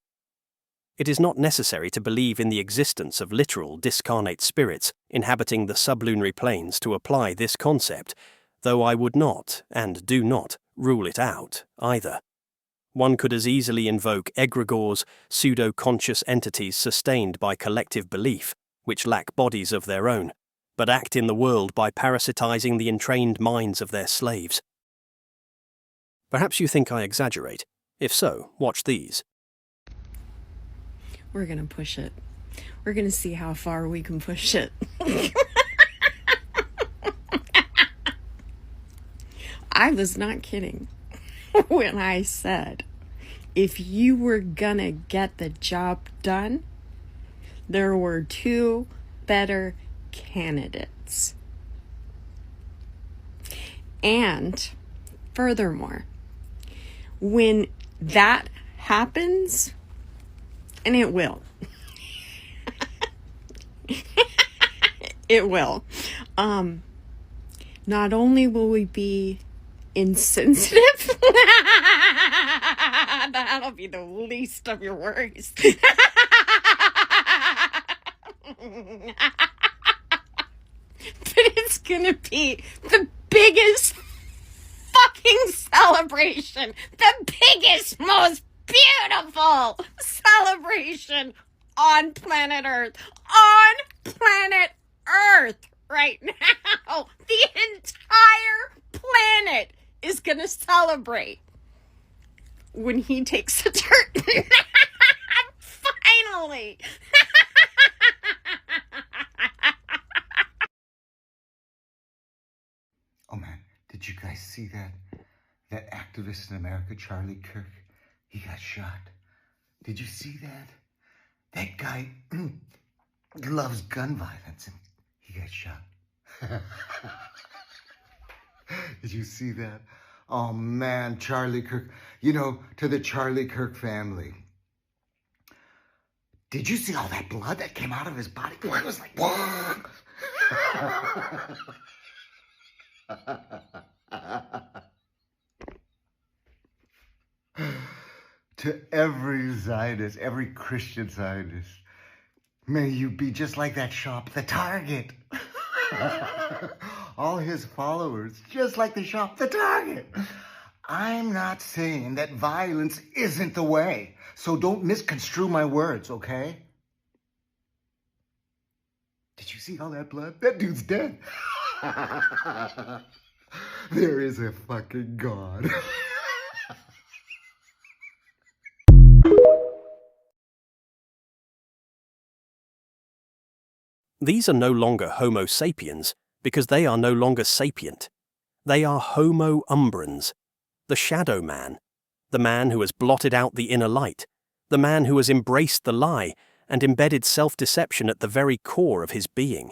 It is not necessary to believe in the existence of literal discarnate spirits inhabiting the sublunary planes to apply this concept, though I would not, and do not, rule it out either. One could as easily invoke egregores, pseudo-conscious entities sustained by collective belief, which lack bodies of their own, but act in the world by parasitizing the entrained minds of their slaves. Perhaps you think I exaggerate. If so, watch these. We're gonna push it. We're gonna see how far we can push it. I was not kidding when I said, if you were gonna get the job done, there were two better candidates. And furthermore, when that happens, and it will, it will, not only will we be insensitive, that'll be the least of your worries. But it's gonna be the biggest fucking celebration, the biggest, most beautiful celebration on planet Earth. On planet Earth right now. The entire planet is gonna celebrate when he takes a turn. moly. Oh man, did you guys see that? That activist in America, Charlie Kirk, he got shot. Did you see that? That guy loves gun violence and he got shot. Did you see that? Oh man, Charlie Kirk. You know, to the Charlie Kirk family. Did you see all that blood that came out of his body? It was like, whoa. To every Zionist, every Christian Zionist, may you be just like that shop, the Target. All his followers, just like the shop, the Target. I'm not saying that violence isn't the way, so don't misconstrue my words, okay? Did you see all that blood? That dude's dead. There is a fucking God. These are no longer Homo sapiens because they are no longer sapient. They are Homo umbrans, the shadow man, the man who has blotted out the inner light, the man who has embraced the lie and embedded self-deception at the very core of his being.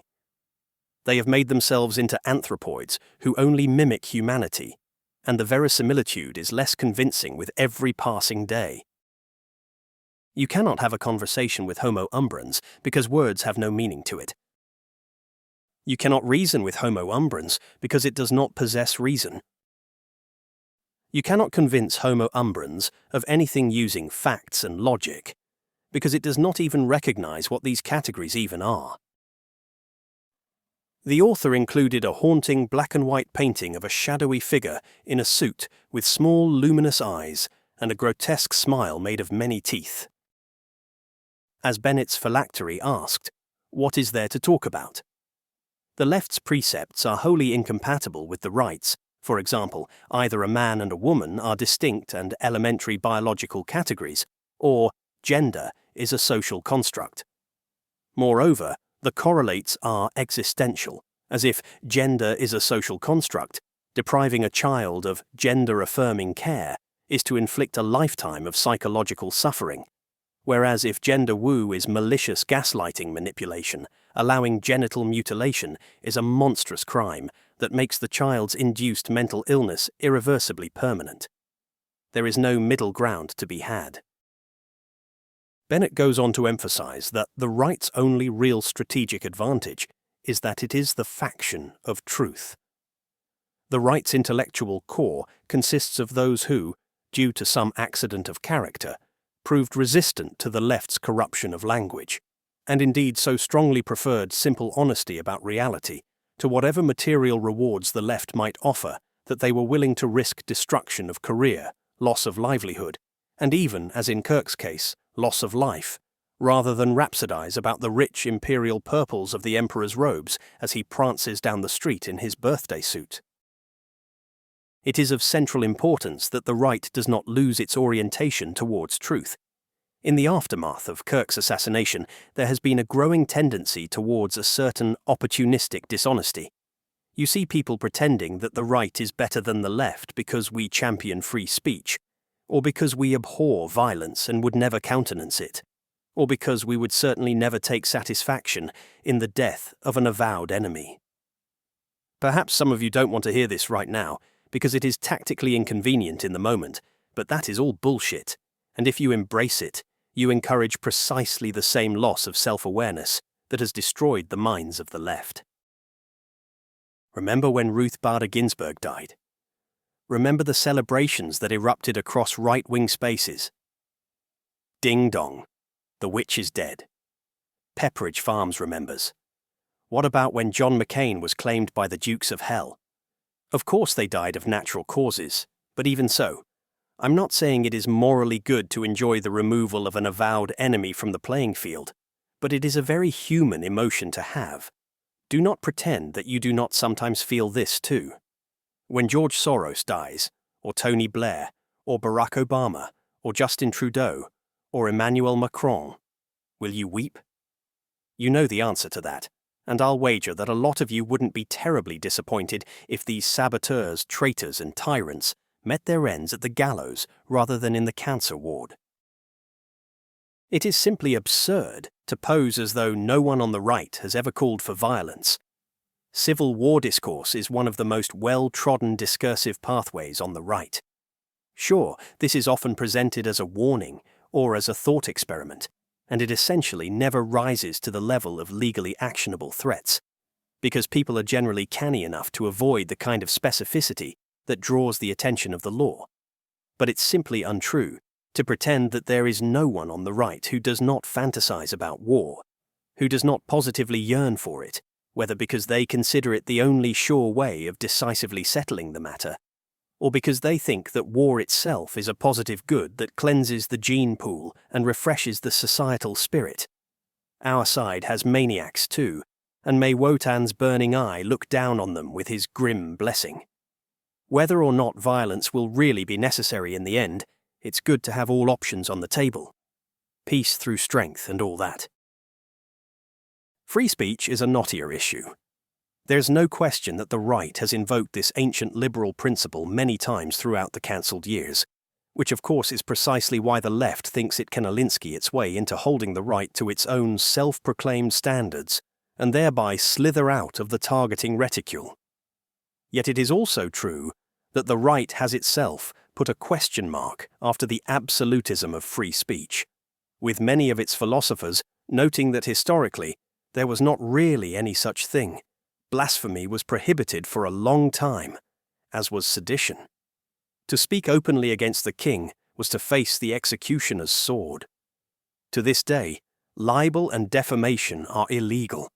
They have made themselves into anthropoids who only mimic humanity, and the verisimilitude is less convincing with every passing day. You cannot have a conversation with Homo umbrans because words have no meaning to it. You cannot reason with Homo umbrans because it does not possess reason. You cannot convince Homo umbrans of anything using facts and logic because it does not even recognize what these categories even are. The author included a haunting black and white painting of a shadowy figure in a suit with small luminous eyes and a grotesque smile made of many teeth. As Bennett's phylactery asked, what is there to talk about? The left's precepts are wholly incompatible with the right's. For example, either a man and a woman are distinct and elementary biological categories, or gender is a social construct. Moreover, the correlates are existential, as if gender is a social construct, depriving a child of gender-affirming care is to inflict a lifetime of psychological suffering. Whereas if gender woo is malicious gaslighting manipulation, allowing genital mutilation is a monstrous crime that makes the child's induced mental illness irreversibly permanent. There is no middle ground to be had. Bennett goes on to emphasize that the right's only real strategic advantage is that it is the faction of truth. The right's intellectual core consists of those who, due to some accident of character, proved resistant to the left's corruption of language, and indeed so strongly preferred simple honesty about reality to whatever material rewards the left might offer that they were willing to risk destruction of career, loss of livelihood, and even, as in Kirk's case, loss of life, rather than rhapsodize about the rich imperial purples of the emperor's robes as he prances down the street in his birthday suit. It is of central importance that the right does not lose its orientation towards truth. In the aftermath of Kirk's assassination, there has been a growing tendency towards a certain opportunistic dishonesty. You see people pretending that the right is better than the left because we champion free speech, or because we abhor violence and would never countenance it, or because we would certainly never take satisfaction in the death of an avowed enemy. Perhaps some of you don't want to hear this right now, because it is tactically inconvenient in the moment, but that is all bullshit, and if you embrace it, you encourage precisely the same loss of self-awareness that has destroyed the minds of the left. Remember when Ruth Bader Ginsburg died? Remember the celebrations that erupted across right-wing spaces? Ding dong, the witch is dead. Pepperidge Farms remembers. What about when John McCain was claimed by the Dukes of Hell? Of course they died of natural causes, but even so, I'm not saying it is morally good to enjoy the removal of an avowed enemy from the playing field, but it is a very human emotion to have. Do not pretend that you do not sometimes feel this too. When George Soros dies, or Tony Blair, or Barack Obama, or Justin Trudeau, or Emmanuel Macron, Will you weep? You know the answer to that, and I'll wager that a lot of you wouldn't be terribly disappointed if these saboteurs, traitors, and tyrants met their ends at the gallows rather than in the cancer ward. It is simply absurd to pose as though no one on the right has ever called for violence. Civil war discourse is one of the most well-trodden discursive pathways on the right. Sure, this is often presented as a warning or as a thought experiment, and it essentially never rises to the level of legally actionable threats, because people are generally canny enough to avoid the kind of specificity that draws the attention of the law. But it's simply untrue to pretend that there is no one on the right who does not fantasize about war, who does not positively yearn for it, whether because they consider it the only sure way of decisively settling the matter, or because they think that war itself is a positive good that cleanses the gene pool and refreshes the societal spirit. Our side has maniacs too, and may Wotan's burning eye look down on them with his grim blessing. Whether or not violence will really be necessary in the end, it's good to have all options on the table. Peace through strength and all that. Free speech is a knottier issue. There's no question that the right has invoked this ancient liberal principle many times throughout the cancelled years, which of course is precisely why the left thinks it can Alinsky its way into holding the right to its own self-proclaimed standards, and thereby slither out of the targeting reticule. Yet it is also true that the right has itself put a question mark after the absolutism of free speech, with many of its philosophers noting that historically there was not really any such thing. Blasphemy was prohibited for a long time, as was sedition. To speak openly against the king was to face the executioner's sword. To this day, libel and defamation are illegal.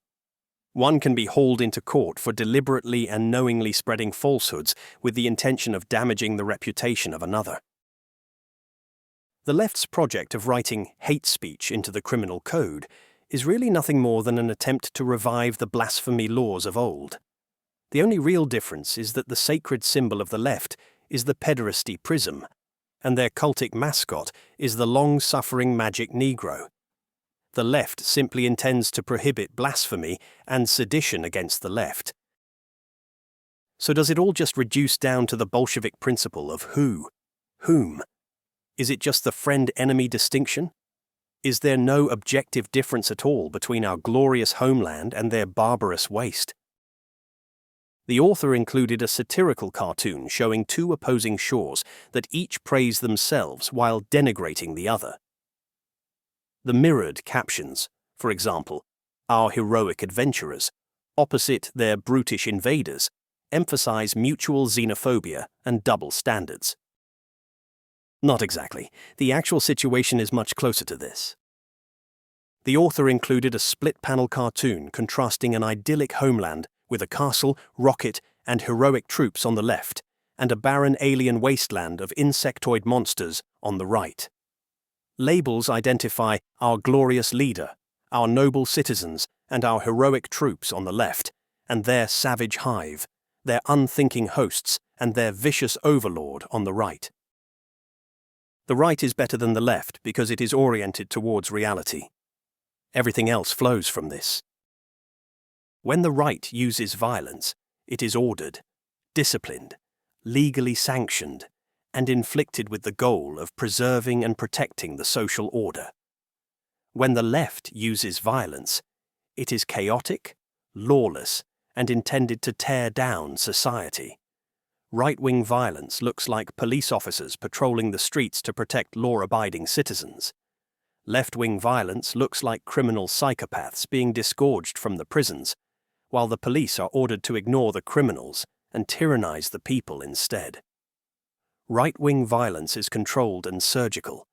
One can be hauled into court for deliberately and knowingly spreading falsehoods with the intention of damaging the reputation of another. The left's project of writing hate speech into the criminal code is really nothing more than an attempt to revive the blasphemy laws of old. The only real difference is that the sacred symbol of the left is the pederasty prism, and their cultic mascot is the long-suffering magic Negro. The left simply intends to prohibit blasphemy and sedition against the left. So does it all just reduce down to the Bolshevik principle of who, whom? Is it just the friend-enemy distinction? Is there no objective difference at all between our glorious homeland and their barbarous waste? The author included a satirical cartoon showing two opposing shores that each praise themselves while denigrating the other. The mirrored captions, for example, "Our heroic adventurers," opposite their brutish invaders, emphasize mutual xenophobia and double standards. Not exactly. The actual situation is much closer to this. The author included a split-panel cartoon contrasting an idyllic homeland with a castle, rocket, and heroic troops on the left, and a barren alien wasteland of insectoid monsters on the right. Labels identify our glorious leader, our noble citizens, and our heroic troops on the left, and their savage hive, their unthinking hosts, and their vicious overlord on the right. The right is better than the left because it is oriented towards reality. Everything else flows from this. When the right uses violence, it is ordered, disciplined, legally sanctioned, and inflicted with the goal of preserving and protecting the social order. When the left uses violence, it is chaotic, lawless, and intended to tear down society. Right-wing violence looks like police officers patrolling the streets to protect law-abiding citizens. Left-wing violence looks like criminal psychopaths being disgorged from the prisons, while the police are ordered to ignore the criminals and tyrannize the people instead. Right-wing violence is controlled and surgical,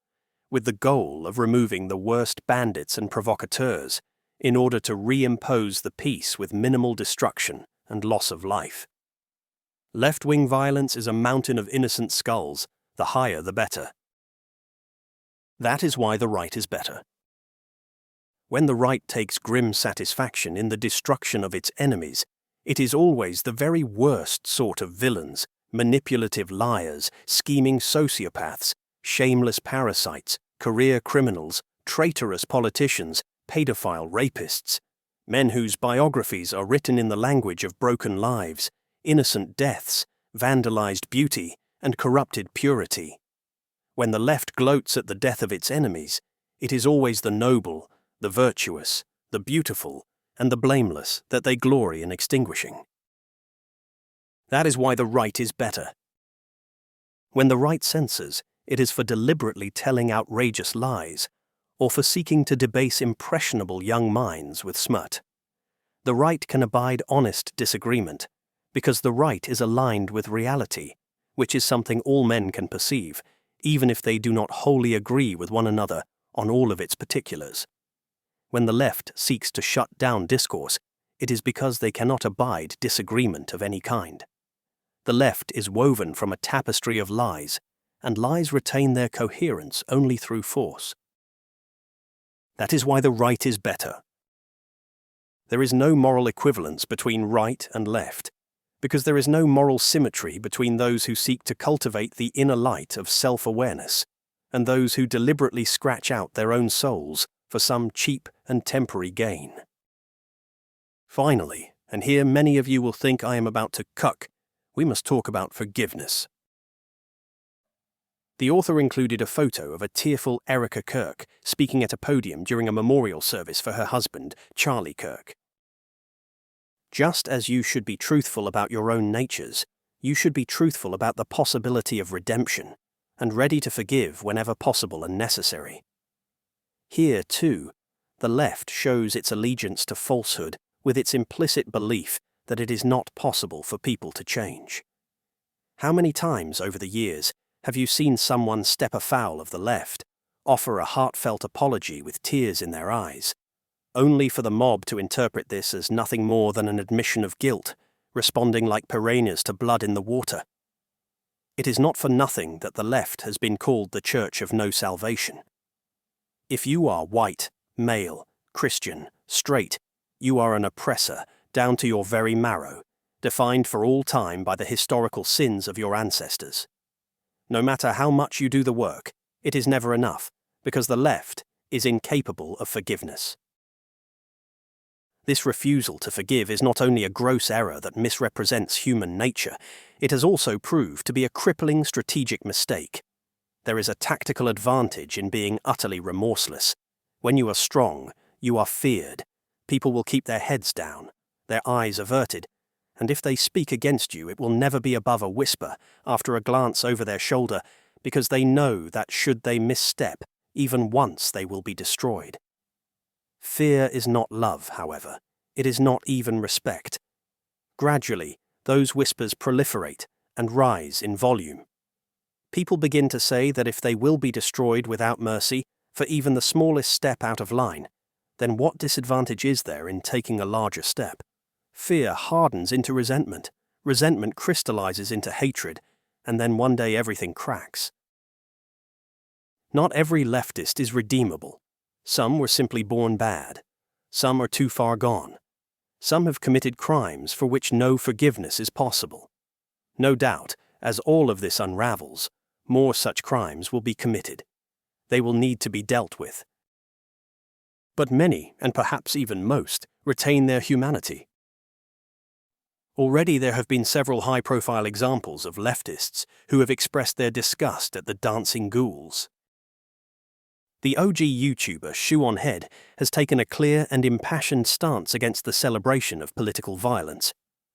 with the goal of removing the worst bandits and provocateurs in order to reimpose the peace with minimal destruction and loss of life. Left-wing violence is a mountain of innocent skulls, the higher the better. That is why the right is better. When the right takes grim satisfaction in the destruction of its enemies, it is always the very worst sort of villains, manipulative liars, scheming sociopaths, shameless parasites, career criminals, traitorous politicians, paedophile rapists, men whose biographies are written in the language of broken lives, innocent deaths, vandalized beauty, and corrupted purity. When the left gloats at the death of its enemies, it is always the noble, the virtuous, the beautiful, and the blameless that they glory in extinguishing. That is why the right is better. When the right censors, it is for deliberately telling outrageous lies, or for seeking to debase impressionable young minds with smut. The right can abide honest disagreement, because the right is aligned with reality, which is something all men can perceive, even if they do not wholly agree with one another on all of its particulars. When the left seeks to shut down discourse, it is because they cannot abide disagreement of any kind. The left is woven from a tapestry of lies, and lies retain their coherence only through force. That is why the right is better. There is no moral equivalence between right and left, because there is no moral symmetry between those who seek to cultivate the inner light of self-awareness and those who deliberately scratch out their own souls for some cheap and temporary gain. Finally, and here many of you will think I am about to cuck, we must talk about forgiveness. The author included a photo of a tearful Erica Kirk speaking at a podium during a memorial service for her husband, Charlie Kirk. Just as you should be truthful about your own natures, you should be truthful about the possibility of redemption, and ready to forgive whenever possible and necessary. Here, too, the left shows its allegiance to falsehood with its implicit belief that it is not possible for people to change. How many times over the years have you seen someone step afoul of the left, offer a heartfelt apology with tears in their eyes, only for the mob to interpret this as nothing more than an admission of guilt, responding like piranhas to blood in the water? It is not for nothing that the left has been called the Church of No Salvation. If you are white, male, Christian, straight, you are an oppressor down to your very marrow, defined for all time by the historical sins of your ancestors. No matter how much you do the work, it is never enough, because the left is incapable of forgiveness. This refusal to forgive is not only a gross error that misrepresents human nature, it has also proved to be a crippling strategic mistake. There is a tactical advantage in being utterly remorseless. When you are strong, you are feared. People will keep their heads down, their eyes averted, and if they speak against you, it will never be above a whisper after a glance over their shoulder, because they know that should they misstep, even once they will be destroyed. Fear is not love, however. It is not even respect. Gradually, those whispers proliferate and rise in volume. People begin to say that if they will be destroyed without mercy for even the smallest step out of line, then what disadvantage is there in taking a larger step? Fear hardens into resentment, resentment crystallizes into hatred, and then one day everything cracks. Not every leftist is redeemable. Some were simply born bad. Some are too far gone. Some have committed crimes for which no forgiveness is possible. No doubt, as all of this unravels, more such crimes will be committed. They will need to be dealt with. But many, and perhaps even most, retain their humanity. Already there have been several high-profile examples of leftists who have expressed their disgust at the dancing ghouls. The OG YouTuber Shoe on Head has taken a clear and impassioned stance against the celebration of political violence.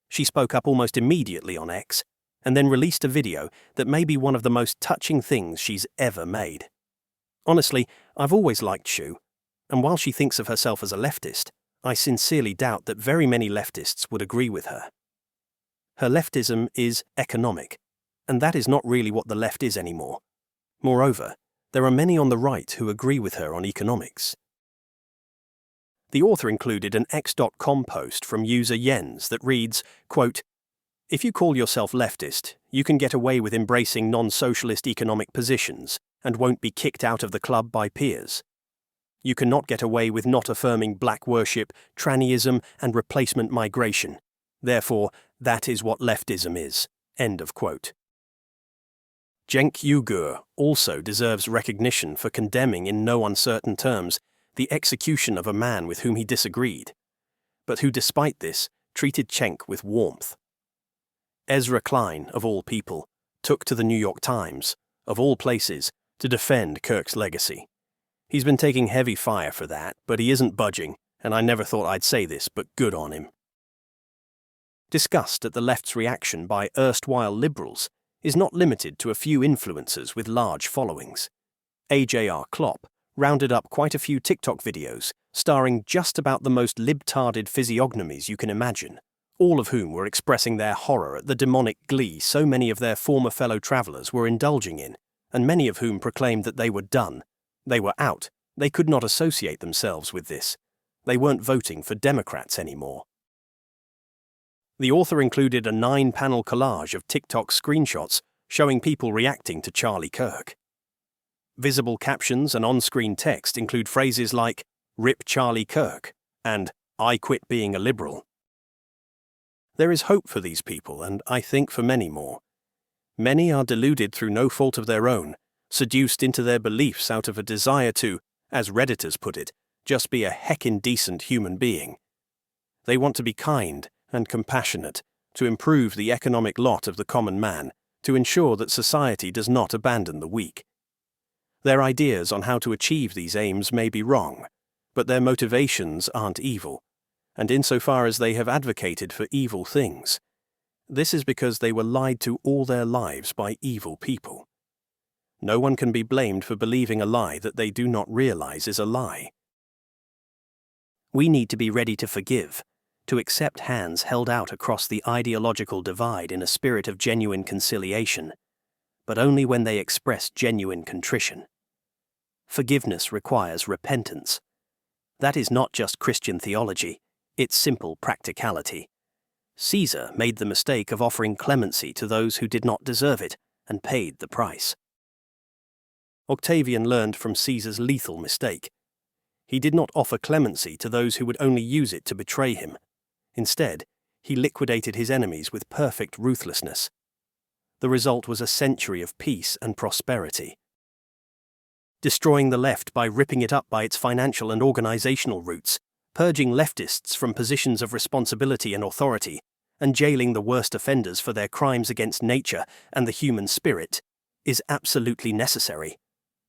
She spoke up almost immediately on X, and then released a video that may be one of the most touching things she's ever made. Honestly, I've always liked Shoe, and while she thinks of herself as a leftist, I sincerely doubt that very many leftists would agree with her. Her leftism is economic, and that is not really what the left is anymore. Moreover, there are many on the right who agree with her on economics. The author included an X.com post from user Jens that reads, quote, "If you call yourself leftist, you can get away with embracing non-socialist economic positions and won't be kicked out of the club by peers. You cannot get away with not affirming black worship, trannyism, and replacement migration. Therefore, that is what leftism is." End of quote. Cenk Uygur also deserves recognition for condemning in no uncertain terms the execution of a man with whom he disagreed, but who despite this treated Cenk with warmth. Ezra Klein, of all people, took to the New York Times, of all places, to defend Kirk's legacy. He's been taking heavy fire for that, but he isn't budging, and I never thought I'd say this, but good on him. Disgust at the left's reaction by erstwhile liberals is not limited to a few influencers with large followings. AJR Klopp rounded up quite a few TikTok videos starring just about the most libtarded physiognomies you can imagine, all of whom were expressing their horror at the demonic glee so many of their former fellow travelers were indulging in, and many of whom proclaimed that they were done. They were out. They could not associate themselves with this. They weren't voting for Democrats anymore. The author included a 9-panel collage of TikTok screenshots showing people reacting to Charlie Kirk. Visible captions and on-screen text include phrases like, "Rip Charlie Kirk," and "I quit being a liberal." There is hope for these people, and I think for many more. Many are deluded through no fault of their own, seduced into their beliefs out of a desire to, as Redditors put it, just be a heckin' decent human being. They want to be kind and compassionate, to improve the economic lot of the common man, to ensure that society does not abandon the weak. Their ideas on how to achieve these aims may be wrong, but their motivations aren't evil, and insofar as they have advocated for evil things, this is because they were lied to all their lives by evil people. No one can be blamed for believing a lie that they do not realize is a lie. We need to be ready to forgive, to accept hands held out across the ideological divide in a spirit of genuine conciliation, but only when they express genuine contrition. Forgiveness requires repentance. That is not just Christian theology, it's simple practicality. Caesar made the mistake of offering clemency to those who did not deserve it and paid the price. Octavian learned from Caesar's lethal mistake. He did not offer clemency to those who would only use it to betray him. Instead, he liquidated his enemies with perfect ruthlessness. The result was a century of peace and prosperity. Destroying the left by ripping it up by its financial and organizational roots, purging leftists from positions of responsibility and authority, and jailing the worst offenders for their crimes against nature and the human spirit, is absolutely necessary.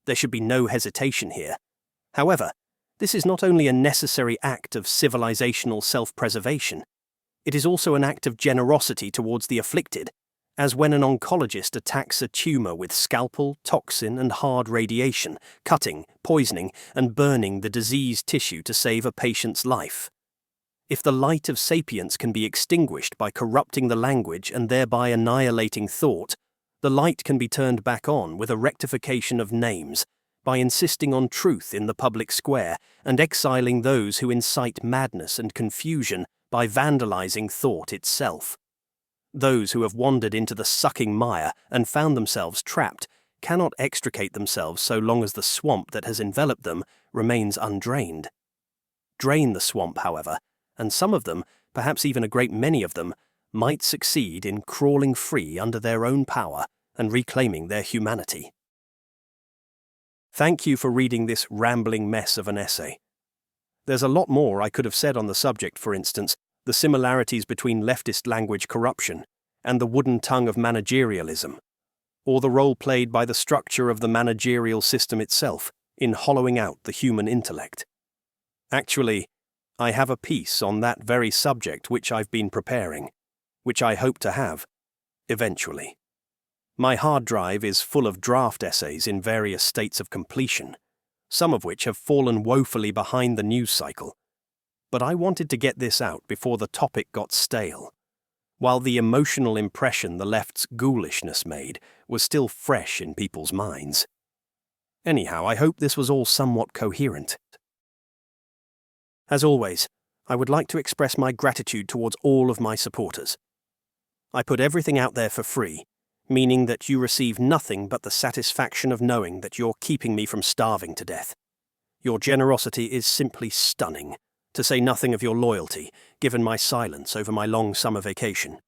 There should be no hesitation here. However, this is not only a necessary act of civilizational self-preservation, it is also an act of generosity towards the afflicted, as when an oncologist attacks a tumor with scalpel, toxin, and hard radiation, cutting, poisoning, and burning the diseased tissue to save a patient's life. If the light of sapience can be extinguished by corrupting the language and thereby annihilating thought, the light can be turned back on with a rectification of names, by insisting on truth in the public square and exiling those who incite madness and confusion by vandalizing thought itself. Those who have wandered into the sucking mire and found themselves trapped cannot extricate themselves so long as the swamp that has enveloped them remains undrained. Drain the swamp, however, and some of them, perhaps even a great many of them, might succeed in crawling free under their own power and reclaiming their humanity. Thank you for reading this rambling mess of an essay. There's a lot more I could have said on the subject, for instance, the similarities between leftist language corruption and the wooden tongue of managerialism, or the role played by the structure of the managerial system itself in hollowing out the human intellect. Actually, I have a piece on that very subject which I've been preparing, which I hope to have, eventually. My hard drive is full of draft essays in various states of completion, some of which have fallen woefully behind the news cycle. But I wanted to get this out before the topic got stale, while the emotional impression the left's ghoulishness made was still fresh in people's minds. Anyhow, I hope this was all somewhat coherent. As always, I would like to express my gratitude towards all of my supporters. I put everything out there for free, meaning that you receive nothing but the satisfaction of knowing that you're keeping me from starving to death. Your generosity is simply stunning, to say nothing of your loyalty, given my silence over my long summer vacation.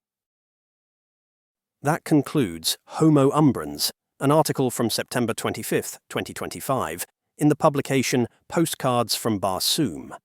That concludes Homo Umbrans, an article from September 25, 2025, in the publication Postcards from Barsoom.